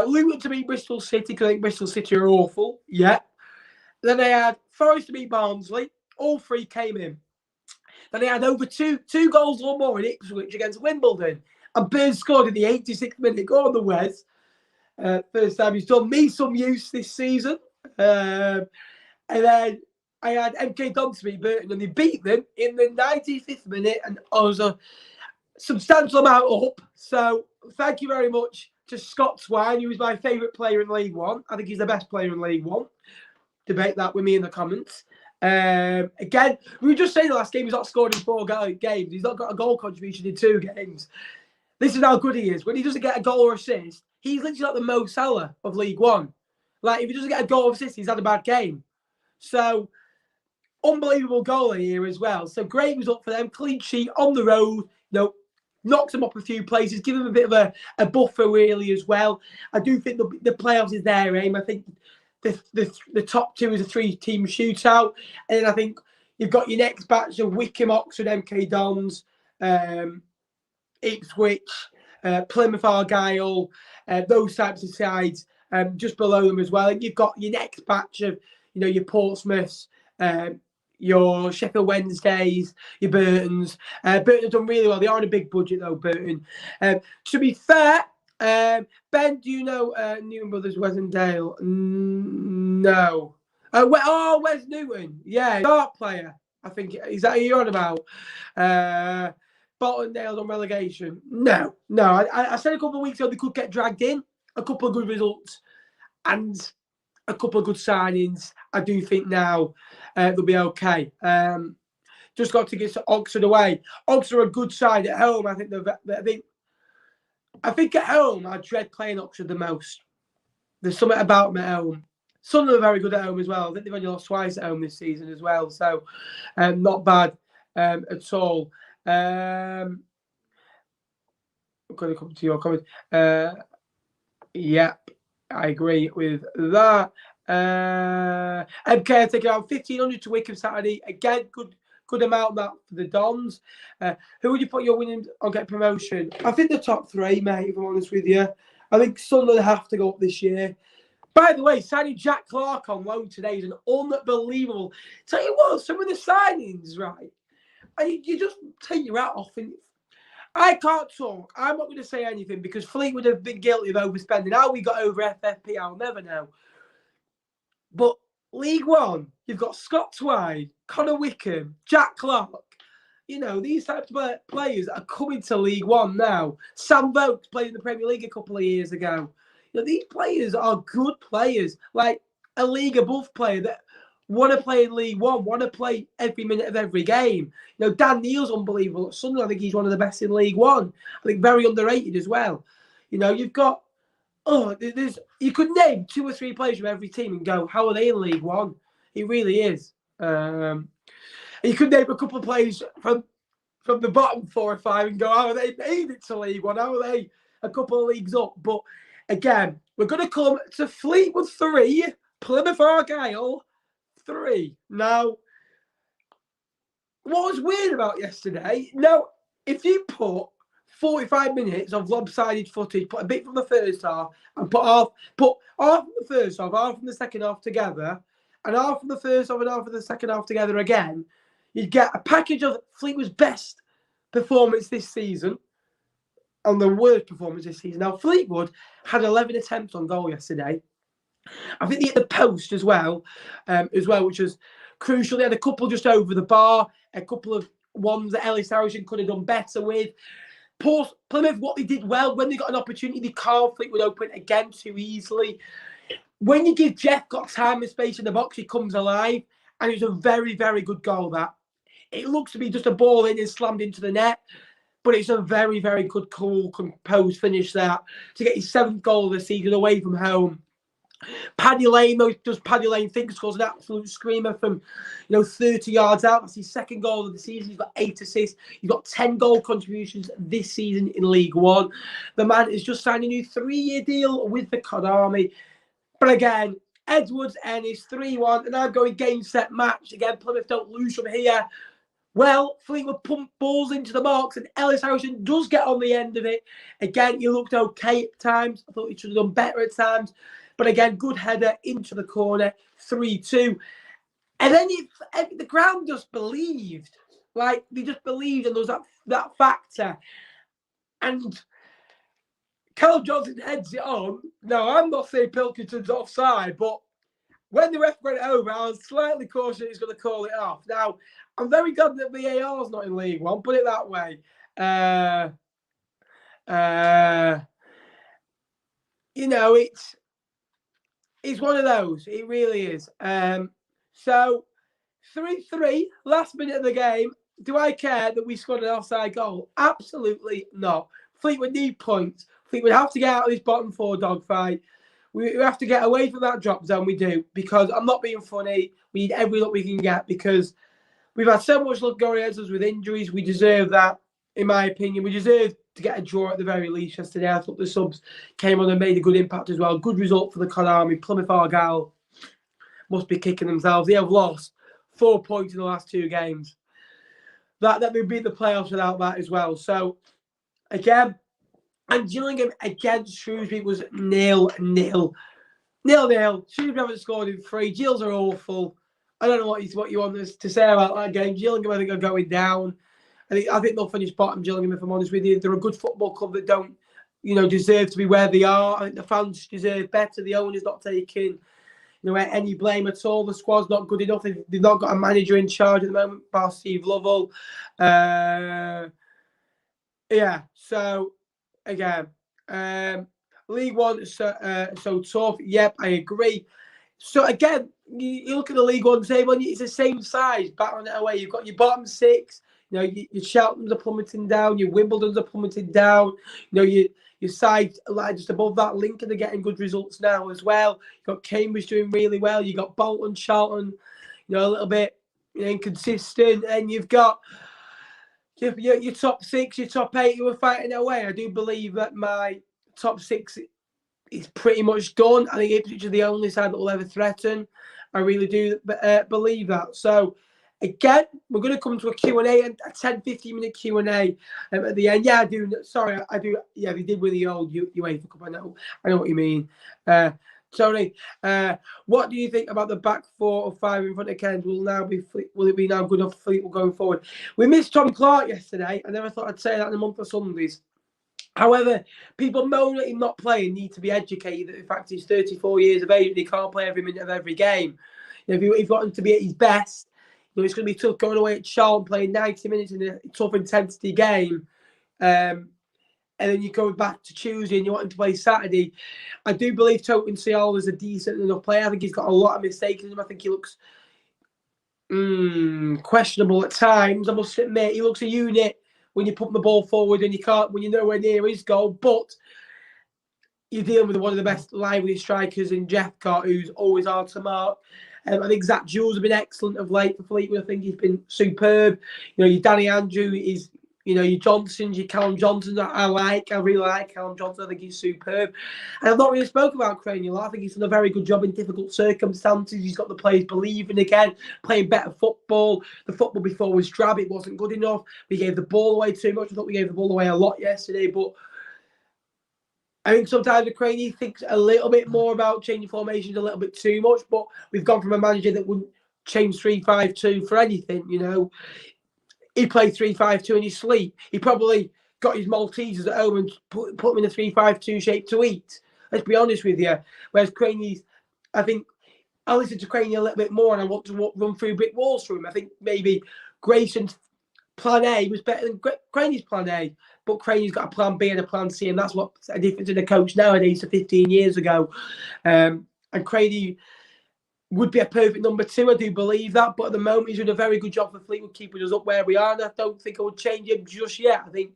Luton to beat Bristol City, because I think Bristol City are awful. Yeah. Then I had Forest to beat Barnsley. All 3 came in. Then I had over two goals or more in Ipswich against Wimbledon. And Burns scored in the 86th minute. Go on the Wes. First time he's done me some use this season. And then I had MK Dons to beat Burton, and they beat them in the 95th minute, and I was a substantial amount up. So thank you very much to Scott Swine, who is my favourite player in League One. I think he's the best player in League One. Debate that with me in the comments. Again, we were just saying the last game he's not scored in 4 games. He's not got a goal contribution in 2 games. This is how good he is. When he doesn't get a goal or assist, he's literally like the Mo Salah of League One. Like, if he doesn't get a goal or assist, he's had a bad game. So, unbelievable goal here as well. So, great result for them. Clean sheet on the road. Knocks them up a few places. Give them a bit of a buffer, really, as well. I do think the playoffs is their aim. I think the top 2 is a 3-team shootout. And then I think you've got your next batch of Wycombe, Oxford, MK Dons, Ipswich, Plymouth Argyle, those types of sides just below them as well. And you've got your next batch of, your Portsmouths, your Sheffield Wednesdays, your Burtons. Burton have done really well. They are on a big budget though, Burton. To be fair, Ben, do you know Newton Brothers, Wesendale? No. Wes Newton. Yeah, dart player. I think. Is that who you're on about? Boltondale's on relegation. No. I said a couple of weeks ago they could get dragged in. A couple of good results. And a couple of good signings. I do think now they'll be okay. Just got to get to Oxford away. Oxford are a good side at home. I think at home I dread playing Oxford the most. There's something about them at home. Sunderland are very good at home as well. I think they've only lost twice at home this season as well. So not bad at all. I'm going to come to your comment. Yep, I agree with that. MK taking out 1,500 to Wickham Saturday. Again, good amount that for the Dons. Who would you put your winning on get promotion? I think the top three, mate, if I'm honest with you. I think Sunderland have to go up this year. By the way, signing Jack Clark on loan today is an unbelievable. Tell you what, some of the signings, right? And you just take your hat off. And I can't talk. I'm not going to say anything because Fleetwood have been guilty of overspending. How we got over FFP, I'll never know. But League One, you've got Scott Twine, Connor Wickham, Jack Clark. You know, these types of players are coming to League One now. Sam Vokes played in the Premier League a couple of years ago. You know, these players are good players, like a league above player that want to play in League One, want to play every minute of every game. You know, Dan Neil's unbelievable. At Sunderland, I think he's one of the best in League One. I think very underrated as well. You know, you've got, you could name 2 or 3 players from every team and go, how are they in League One? It really is. You could name a couple of players from the bottom 4 or 5 and go, how are they made it to League One? How are they a couple of leagues up? But again, we're going to come to Fleetwood 3, Plymouth Argyle 3. Now, what was weird about yesterday, now, if you put 45 minutes of lopsided footage, put a bit from the first half, and put half from the first half, half from the second half together, and half from the first half and half from the second half together again, you'd get a package of Fleetwood's best performance this season and the worst performance this season. Now, Fleetwood had 11 attempts on goal yesterday. I think they hit the post as well, which was crucial. They had a couple just over the bar, a couple of ones that Ellis Harrison could have done better with. Plymouth, what they did well, when they got an opportunity, they carved Fleetwood open again too easily. When you give Jeff got time and space in the box, he comes alive. And it was a very, very good goal, that. It looks to be just a ball in and slammed into the net. But it's a very, very good, cool, composed finish there to get his 7th goal of the season away from home. Paddy Lane, though, does Paddy Lane think scores an absolute screamer from 30 yards out. That's his 2nd goal of the season. He's got 8 assists. He's got 10 goal contributions this season in League One. The man has just signed a new 3-year deal with the Cod Army. But again, Edwards Ennis 3-1, and I'm going game, set, match. Again, Plymouth don't lose from here. Well, Fleetwood pump balls into the box, and Ellis Harrison does get on the end of it. Again, he looked okay at times. I thought he should have done better at times. But again, good header into the corner, 3-2. And then the ground just believed. Like, they just believed, and there was that factor. And Callum Johnson heads it on. Now, I'm not saying Pilkington's offside, but when the ref went over, I was slightly cautious he's going to call it off. Now, I'm very glad that VAR's not in League One, put it that way. It's one of those. It really is. So, 3-3, last minute of the game. Do I care that we scored an offside goal? Absolutely not. Fleetwood need points. Fleetwood have to get out of this bottom 4 dogfight. We have to get away from that drop zone, we do, because I'm not being funny. We need every luck we can get because we've had so much luck going against us with injuries. We deserve that, in my opinion. We deserve to get a draw at the very least yesterday. I thought the subs came on and made a good impact as well. Good result for the Cod Army. Plymouth Argyle must be kicking themselves. They have lost 4 points in the last 2 games. That they beat the playoffs without that as well. So, again, and Gillingham against Shrewsbury was 0-0. 0-0. Shrewsbury haven't scored in 3. Gills are awful. I don't know what you want us to say about that game. Gillingham, I think, are going down. I think they'll finish bottom, Gillingham, if I'm honest with you. They're a good football club that don't, deserve to be where they are. I think the fans deserve better. The owner's not taking, any blame at all. The squad's not good enough. They've not got a manager in charge at the moment, bar Steve Lovell. So, again, League One is so tough. Yep, I agree. So again, you look at the League One table, and it's the same size. Battling it away, you've got your bottom six. You know, your Cheltenham's are plummeting down. Your Wimbledon's are plummeting down. You know, your side like just above that. Lincoln are getting good results now as well. You've got Cambridge doing really well. You've got Bolton, Charlton, you know, a little bit inconsistent, and you've got your top six, your top eight who are fighting their way. I do believe that my top six is pretty much done. I think Ipswich are the only side that will ever threaten. I really do believe that. So, again, we're going to come to a Q&A, and a 10, 15-minute Q&A at the end. Yeah, I do. Sorry, I do. Yeah, they did with the old UEFA Cup. I know what you mean. Tony, what do you think about the back 4 or 5 in front of Cairns? Will it be now good enough for Fleetwood going forward? We missed Tom Clark yesterday. I never thought I'd say that in a month of Sundays. However, people moan at him not playing need to be educated that the fact he's 34 years of age and he can't play every minute of every game. You know, if you want him to be at his best, you know, it's going to be tough going away at Charlton playing 90 minutes in a tough intensity game. And then you go back to Tuesday and you want him to play Saturday. I do believe Toten Sial is a decent enough player. I think he's got a lot of mistakes in him. I think he looks questionable at times. I must admit, he looks a unit when you put the ball forward and when you're nowhere near his goal. But you're dealing with one of the best lively strikers in Jeffcott, who's always hard to mark. I think Zach Jules has been excellent of late for Fleetwood. I think he's been superb. You know, your Danny Andrew is, you know, your Johnsons, your Callum Johnson. I really like Callum Johnson. I think he's superb. And I've not really spoken about Cranial. I think he's done a very good job in difficult circumstances. He's got the players believing again, playing better football. The football before was drab. It wasn't good enough. We gave the ball away too much. I thought we gave the ball away a lot yesterday. But I think sometimes the Craney thinks a little bit more about changing formations a little bit too much. But we've gone from a manager that wouldn't change 3-5-2 for anything, you know. He played 3-5-2 in his sleep. He probably got his Maltesers at home and put them in a 3-5-2 shape to eat. Let's be honest with you. Whereas Craney's, I think I listen to Craney a little bit more and I want to run through brick walls for him. I think maybe Grayson's plan A was better than Craney's plan A. But Craney's got a plan B and a plan C, and that's what's a difference in a coach nowadays to 15 years ago. And Craney would be a perfect number 2. I do believe that. But at the moment, he's doing a very good job for Fleetwood, keeping us up where we are. And I don't think I would change him just yet. I think,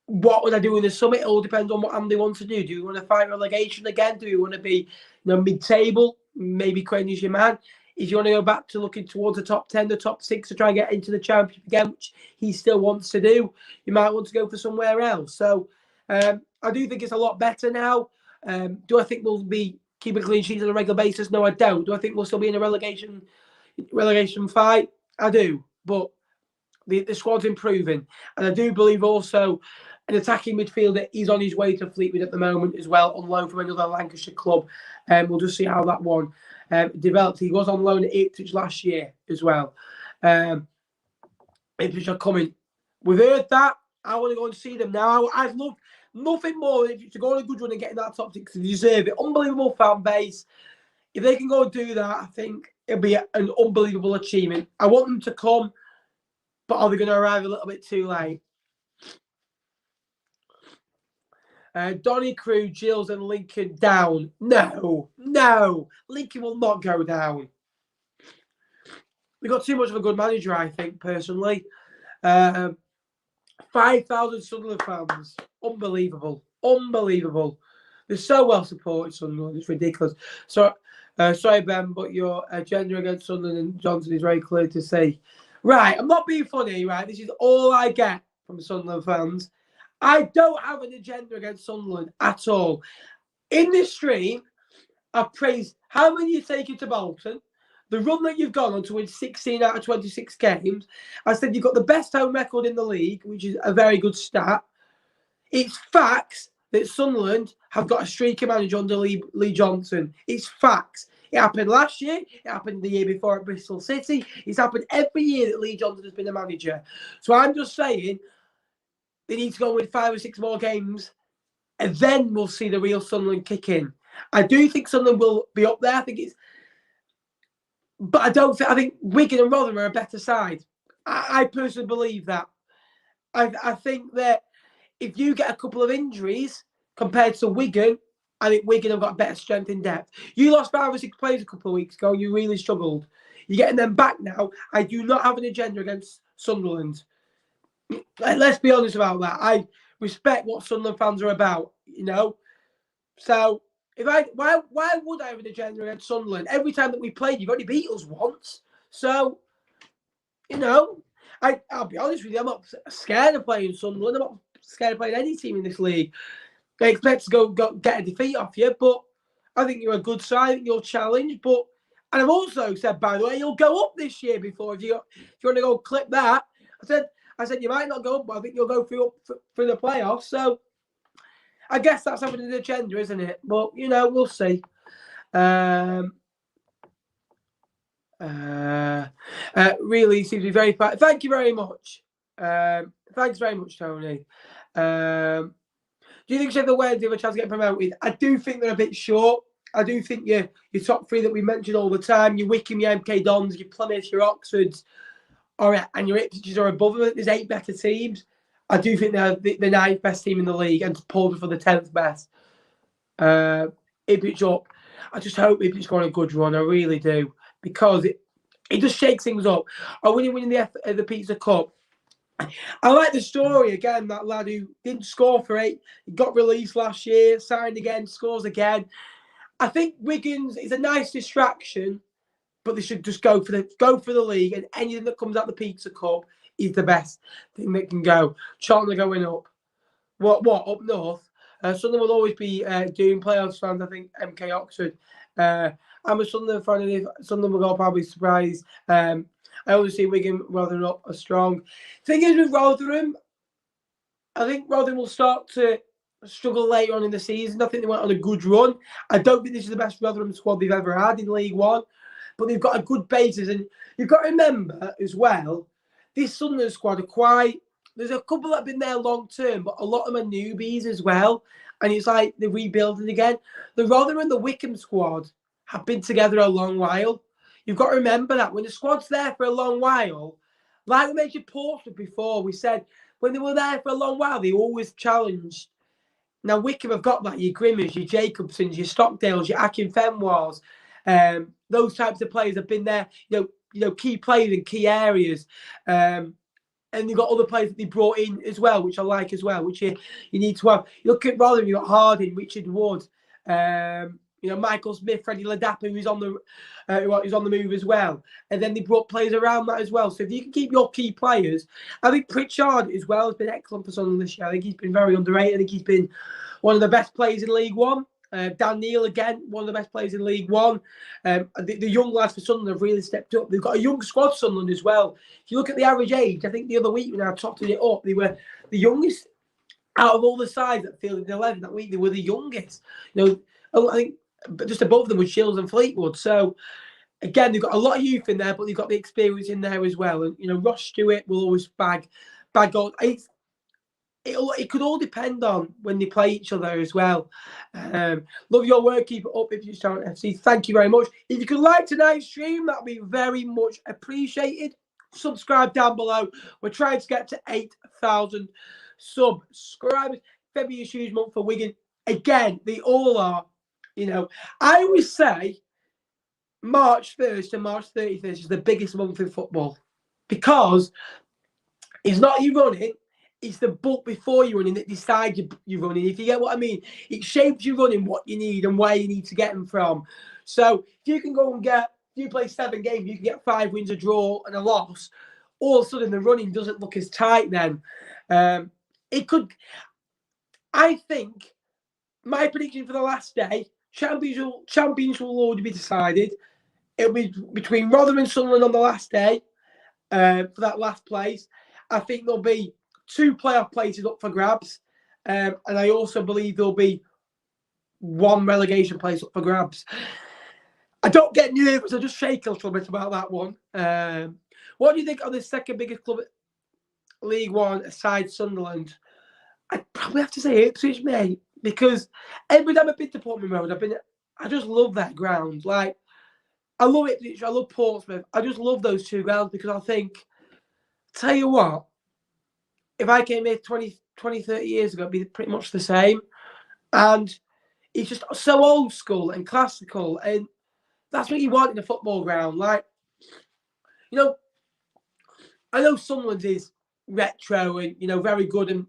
what would I do in the summer? It all depends on what Andy wants to do. Do you want to fight relegation again? Do you want to be, you know, mid-table? Maybe Craney's your man. If you want to go back to looking towards the top 10, the top 6 to try and get into the championship again, which he still wants to do, you might want to go for somewhere else. So I do think it's a lot better now. Do I think we'll be keeping clean sheets on a regular basis? No, I don't. Do I think we'll still be in a relegation fight? I do. But the squad's improving. And I do believe also an attacking midfielder is on his way to Fleetwood at the moment as well, on loan from another Lancashire club. We'll just see how that one developed. He was on loan at Ipswich last year as well. Ipswich are coming. We've heard that. I want to go and see them now. I'd love nothing more than to go on a good run and get in that top 6. They deserve it. Unbelievable fan base. If they can go and do that, I think it'll be an unbelievable achievement. I want them to come, but are they going to arrive a little bit too late? Donny Crew, Gills and Lincoln down. No. Lincoln will not go down. We've got too much of a good manager, I think, personally. 5,000 Sunderland fans. Unbelievable. They're so well supported, Sunderland. It's ridiculous. So, sorry, Ben, but your agenda against Sunderland and Johnson is very clear to see. Right, I'm not being funny, right? This is all I get from Sunderland fans. I don't have an agenda against Sunderland at all. In this stream, I've praised how many you've taken to Bolton, the run that you've gone on to win 16 out of 26 games. I said you've got the best home record in the league, which is a very good stat. It's facts that Sunderland have got a streaky manager under Lee Johnson. It's facts. It happened last year. It happened the year before at Bristol City. It's happened every year that Lee Johnson has been a manager. So I'm just saying they need to go with 5 or 6 more games, and then we'll see the real Sunderland kick in. I do think Sunderland will be up there. I think Wigan and Rotherham are a better side. I personally believe that. I think that if you get a couple of injuries compared to Wigan, I think Wigan have got better strength in depth. You lost 5 or 6 players a couple of weeks ago. You really struggled. You're getting them back now. I do not have an agenda against Sunderland. Let's be honest about that. I respect what Sunderland fans are about, you know. So why would I have an agenda against Sunderland? Every time that we played, you've only beat us once. So, you know, I'll be honest with you, I'm not scared of playing Sunderland. I'm not scared of playing any team in this league. I expect to go get a defeat off you, but I think you're a good side. I think you'll challenge. But and I've also said, by the way, you'll go up this year before if you want to go clip that. I said you might not go up, but I think you'll go through the playoffs. So I guess that's having an agenda, isn't it? But you know, we'll see. Really seems to be very fun. Thank you very much. Thanks very much, Tony. Do you think Sheffield Wednesday have a chance to get promoted? I do think they're a bit short. I do think your top 3 that we mentioned all the time, your Wickham, your MK Dons, your Plymouth, your Oxfords, and your Ipswiches are above them. There's 8 better teams. I do think they're the 9th best team in the league and pulled for the 10th best. Ipswich up. I just hope Ipswich go on a good run. I really do. Because it just shakes things up. Are we winning the Pizza Cup? I like the story again. That lad who didn't score for 8, he got released last year, signed again, scores again. I think Wigan's is a nice distraction, but they should just go for the league, and anything that comes out the Pizza Cup is the best thing that can go. Charlton are going up. What up north? Sunderland will always be doing playoffs fans. I think MK Oxford. I'm a Sunderland fan, and if Sunderland will go up, I'll be surprised. I always see Wigan, Rotherham up are strong. Thing is with Rotherham, I think Rotherham will start to struggle later on in the season. I think they went on a good run. I don't think this is the best Rotherham squad they've ever had in League One, but they've got a good basis. And you've got to remember as well, this Sunderland squad are quite. There's a couple that have been there long term, but a lot of them are newbies as well. And it's like they're rebuilding again. The Rotherham and the Wickham squad have been together a long while. You've got to remember that when the squad's there for a long while, like we mentioned Portsmouth before, we said when they were there for a long while, they always challenged. Now Wickham have got that, your Grimmers, your Jacobsons, your Stockdales, your Akinfenwars. Those types of players have been there, you know, key players in key areas. And you've got other players that they brought in as well, which I like as well, which you need to have. You look at Rotherham, you've got Harding, Richard Wood, you know, Michael Smith, Freddie Ladapo, who's on the move as well. And then they brought players around that as well. So if you can keep your key players, I think Pritchard as well has been excellent for Sunderland this year. I think he's been very underrated. I think he's been one of the best players in League One. Dan Neil, again, one of the best players in League One. The young lads for Sunderland have really stepped up. They've got a young squad, Sunderland, as well. If you look at the average age, I think the other week when I totted it up, they were the youngest out of all the sides that fielded 11 that week. They were the youngest. You know, I think just above them was Shields and Fleetwood. So, again, they've got a lot of youth in there, but they've got the experience in there as well. And, you know, Ross Stewart will always bag goals. It could all depend on when they play each other as well. Love your work. Keep it up if you start FC. Thank you very much. If you could like tonight's stream, that'd be very much appreciated. Subscribe down below. We're trying to get to 8,000 subscribers. February is a huge month for Wigan. Again, they all are. You know, I always say March 1st and March 31st is the biggest month in football because it's not you running. It's the book before you running that decides you're running. If you get what I mean, it shapes you running what you need and where you need to get them from. So if you can go and if you play 7 games, you can get 5 wins, a draw, and a loss. All of a sudden, the running doesn't look as tight then. It could, I think, my prediction for the last day, champions will already be decided. It'll be between Rotherham and Sunderland on the last day for that last place. I think there'll be 2 playoff places up for grabs. And I also believe there'll be 1 relegation place up for grabs. I don't get nervous. I just shake a little bit about that one. What do you think of the second biggest club at League One aside Sunderland? I'd probably have to say Ipswich, mate. Because every time I've been to Portman Road, I just love that ground. Like, I love Ipswich, I love Portsmouth. I just love those 2 grounds because I think, tell you what, if I came here 20, 30 years ago, it'd be pretty much the same. And He's just so old school and classical, and that's what you want in a football ground. Like, you know, I know Sunderland is retro and, you know, very good and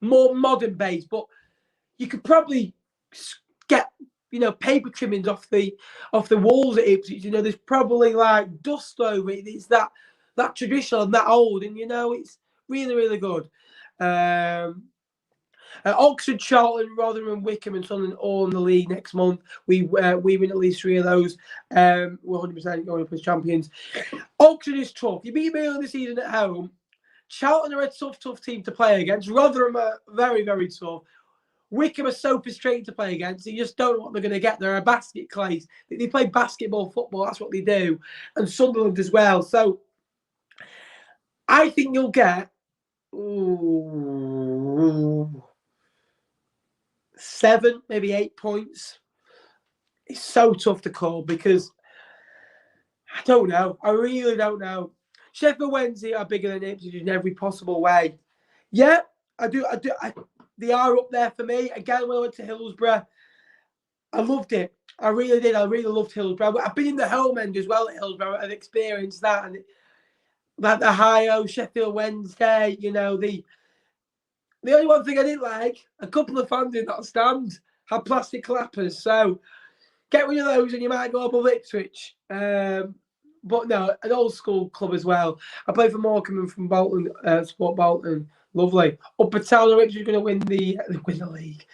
more modern based, but you could probably get, you know, paper trimmings off the walls at Ipswich. You know, there's probably like dust over it. It's that traditional and that old, and you know, it's really, really good. Oxford, Charlton, Rotherham, Wickham, and Sunderland all in the league next month. We win at least 3 of those. We're 100% going up as champions. Oxford is tough. You beat me early this season at home. Charlton are a tough team to play against. Rotherham are very, very tough. Wickham are so frustrating to play against. You just don't know what they're going to get. They're a basket clays. They play basketball, football. That's what they do. And Sunderland as well. So I think you'll get 7, maybe 8 points. It's so tough to call because I don't know. I really don't know. Sheffield Wednesday are bigger than Ipswich in every possible way. Yeah, I do. They are up there for me. Again, when I went to Hillsborough, I loved it. I really did. I really loved Hillsborough. I've been in the home end as well at Hillsborough. I've experienced that. And that the Ohio, Sheffield Wednesday, you know, the only one thing I didn't like, a couple of fans in that stand had plastic clappers. So get rid of those and you might go above Ipswich. But no, an old school club as well. I played for Morecambe and from Bolton, Sport Bolton. Lovely. Upper Town or Ipswich are going to win the league.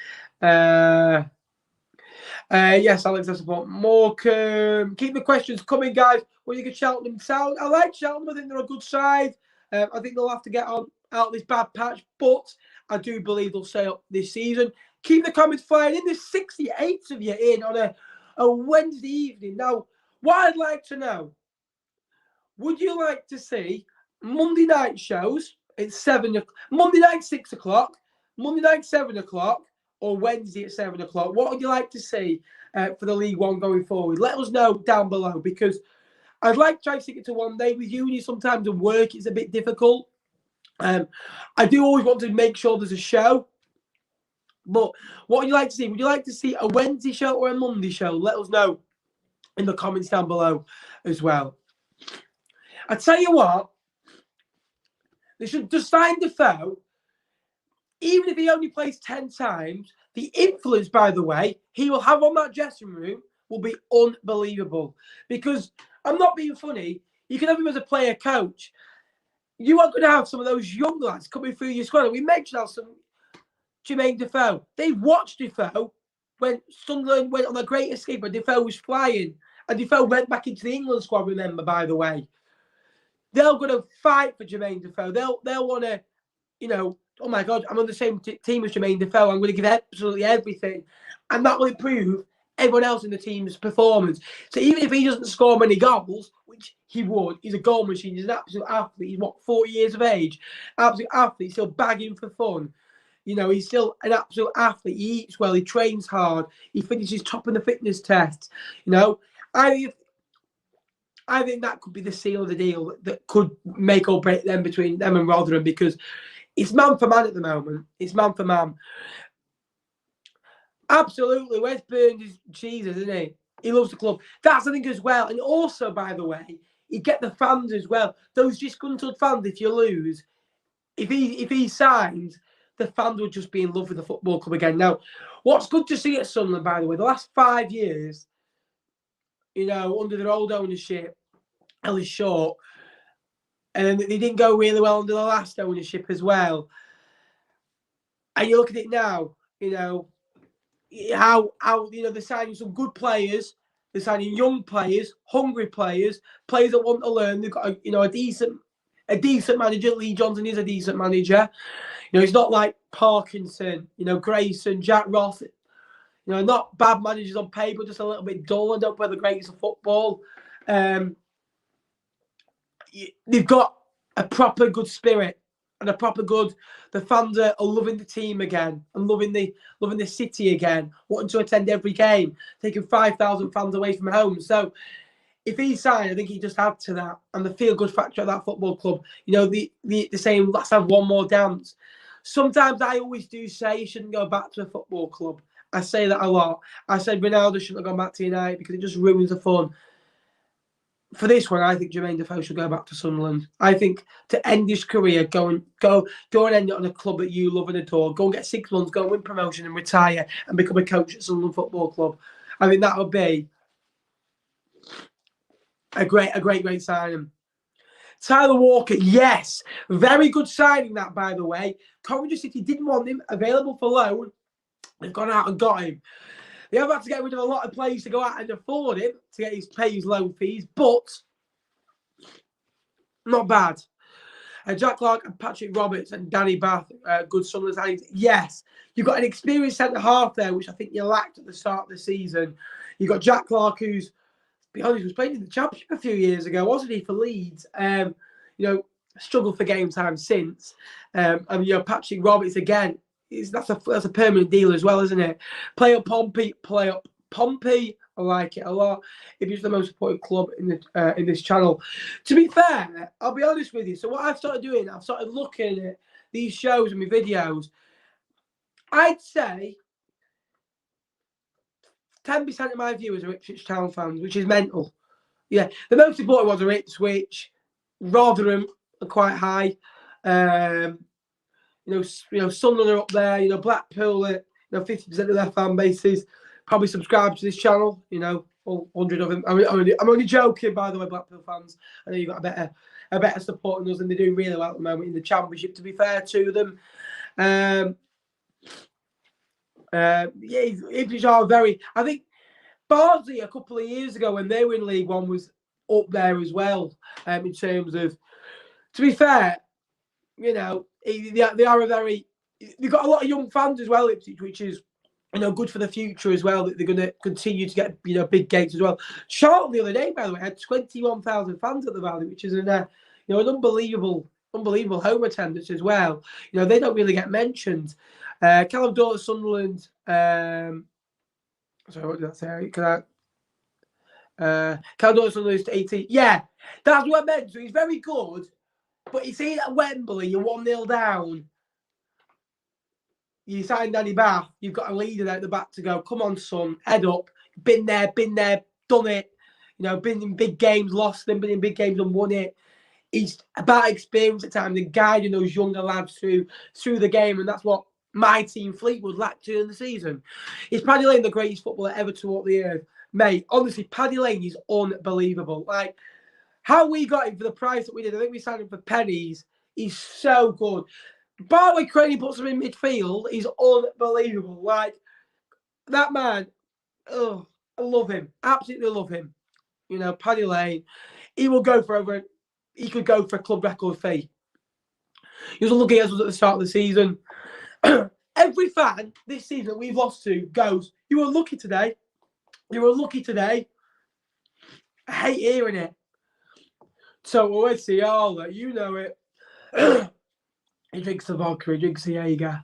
Yes, Alex, I support Morecambe. Keep the questions coming, guys. When you get Cheltenham Town, I like Cheltenham. I think they're a good side. I think they'll have to get out of this bad patch, but I do believe they'll stay up this season. Keep the comments flying in. There's 68 of you in on a Wednesday evening. Now, what I'd like to know, would you like to see Monday night shows at 7 o'clock, Monday night 6 o'clock, Monday night 7 o'clock, or Wednesday at 7 o'clock? What would you like to see for the League One going forward? Let us know down below, because I'd like to try to stick it to one day. With uni sometimes and work, it's a bit difficult. I do always want to make sure there's a show. But what would you like to see? Would you like to see a Wednesday show or a Monday show? Let us know in the comments down below as well. I tell you what, they should just sign Defoe. Even if he only plays 10 times, the influence, by the way, he will have on that dressing room will be unbelievable. Because I'm not being funny. You can have him as a player coach. You are going to have some of those young lads coming through your squad. And we mentioned some Jermaine Defoe. They watched Defoe when Sunderland went on a great escape and Defoe was flying. And Defoe went back into the England squad, remember, by the way. They're going to fight for Jermaine Defoe. They'll want to, you know, oh my God, I'm on the same team as Jermaine Defoe. I'm going to give absolutely everything. And that will improve everyone else in the team's performance. So even if he doesn't score many goals, which he would, he's a goal machine. He's an absolute athlete. He's, 40 years of age? Absolute athlete. Still bagging for fun. You know, he's still an absolute athlete. He eats well. He trains hard. He finishes top in the fitness tests. You know, I think that could be the seal of the deal that could make or break them between them and Rotherham, because it's man for man at the moment. It's man for man. Absolutely. Wes Burns is Jesus, isn't he? He loves the club. That's the thing as well. And also, by the way, you get the fans as well. Those disgruntled fans, if you lose, if he signs, the fans will just be in love with the football club again. Now, what's good to see at Sunderland, by the way, the last 5 years, you know, under their old ownership, Ellis Short, and they didn't go really well under the last ownership as well. And you look at it now, you know, how you know, they're signing some good players, they're signing young players, hungry players that want to learn. They've got a decent manager. Lee Johnson is a decent manager. You know, he's not like Parkinson, you know, Grayson, Jack Ross. You know, not bad managers on paper, just a little bit dull and don't play the greatest of football. They've got a proper good spirit and a proper good. The fans are loving the team again and loving the city again, wanting to attend every game, taking 5,000 fans away from home. So if he signed, I think he just add to that, and the feel good factor at that football club. You know, the saying, let's have one more dance. Sometimes I always do say you shouldn't go back to a football club I say that a lot. I said Ronaldo shouldn't have gone back to United because it just ruins the fun. For this one, I think Jermaine Defoe should go back to Sunderland. I think to end his career, go and end it on a club that you love and adore. Go and get 6 months, go and win promotion and retire and become a coach at Sunderland Football Club. I think that would be a great signing. Tyler Walker, yes, very good signing that, by the way. Coventry City didn't want him, available for loan. They've gone out and got him. They have had to get rid of a lot of players to go out and afford him to pay his loan fees, but not bad. Jack Clark and Patrick Roberts and Danny Bath, good Sunderland signings. Yes, you've got an experienced centre half there, which I think you lacked at the start of the season. You've got Jack Clark, who's, to be honest, was playing in the Championship a few years ago, wasn't he, for Leeds? Struggled for game time since. And Patrick Roberts again. That's a permanent deal as well, isn't it? Play up Pompey. I like it a lot. It is the most supported club in this channel. To be fair, I'll be honest with you. So what I've started doing, I've started looking at these shows and my videos. I'd say 10% of my viewers are Ipswich Town fans, which is mental. Yeah, the most important ones are Ipswich, Rotherham are quite high. Sunderland are up there. Blackpool, 50% of their fan bases probably subscribe to this channel. All 100 of them. I'm only joking, by the way, Blackpool fans. I know you've got a better support than us, and they're doing really well at the moment in the Championship. To be fair to them, Ipswich are very. I think Barnsley a couple of years ago when they were in League One was up there as well. In terms of, to be fair, they are a very. They've got a lot of young fans as well, Ipswich, which is good for the future as well. That they're going to continue to get big gates as well. Charlton the other day, by the way, had 21,000 fans at the Valley, which is an unbelievable home attendance as well. They don't really get mentioned. Callum Dawson, Sunderland. Sorry, what did I say? Callum Dawson, Sunderland to 18. Yeah, that's what I meant. So he's very good. But you see at Wembley, you're 1-0 down. You sign Danny Bath, you've got a leader there at the back to go, come on, son, head up. Been there, done it. Been in big games, lost them, been in big games and won it. It's about experience at times and guiding those younger lads through the game. And that's what my team, Fleetwood, lacked during the season. Is Paddy Lane the greatest footballer ever to walk the earth? Mate, honestly, Paddy Lane is unbelievable. Like, how we got him for the price that we did, I think we signed him for pennies. He's so good. Bartley Crane puts him in midfield. He's unbelievable. Like, that man, I love him. Absolutely love him. Paddy Lane, he could go for a club record fee. He was looking at us at the start of the season. Every fan this season that we've lost to goes, you were lucky today. You were lucky today. I hate hearing it. So always see all that. You know it. He drinks the vodka, he drinks the Jaeger.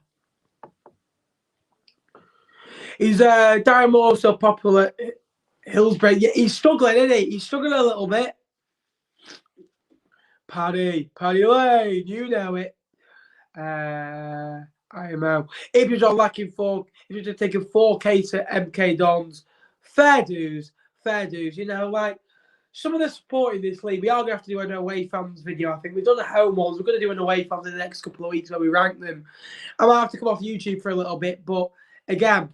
Is Darren Moore so popular at Hillsbury? Yeah, he's struggling, isn't he? He's struggling a little bit. Paddy Lane, you know it. I know. If you're lacking if you're taking 4K to MK Dons, fair dues. Like, some of the support in this league, we are going to have to do an away fans video. I think we've done the home ones. We're going to do an away fans in the next couple of weeks where we rank them. I might have to come off YouTube for a little bit, but again,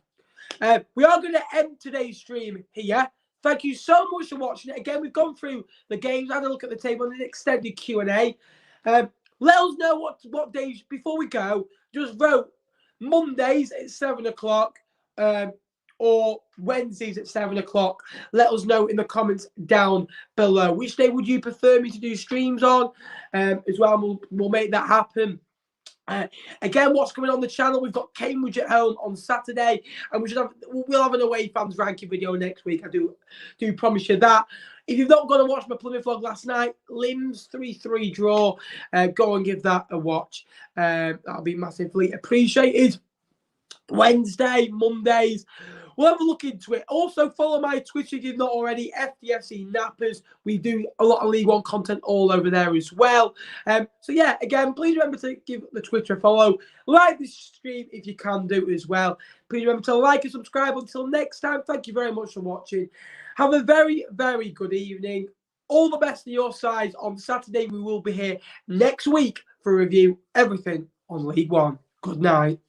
we are going to end today's stream here. Thank you so much for watching it. Again, we've gone through the games, had a look at the table, and an extended Q&A. Let us know what days, before we go, just vote Mondays at 7 o'clock. Or Wednesdays at 7 o'clock. Let us know in the comments down below. Which day would you prefer me to do streams on? As well, we'll make that happen. Again, what's coming on the channel? We've got Cambridge at home on Saturday, and we'll have an away fans ranking video next week. I do promise you that. If you've not gone to watch my Plymouth vlog last night, Limbs 3-3 draw. Go and give that a watch. That'll be massively appreciated. Wednesday, Mondays, we'll have a look into it. Also, follow my Twitter if you've not already, FDFC Nappers. We do a lot of League One content all over there as well. So yeah, again, please remember to give the Twitter a follow. Like this stream if you can do as well. Please remember to like and subscribe. Until next time, thank you very much for watching. Have a very, very good evening. All the best to your sides. On Saturday, we will be here next week for review everything on League One. Good night.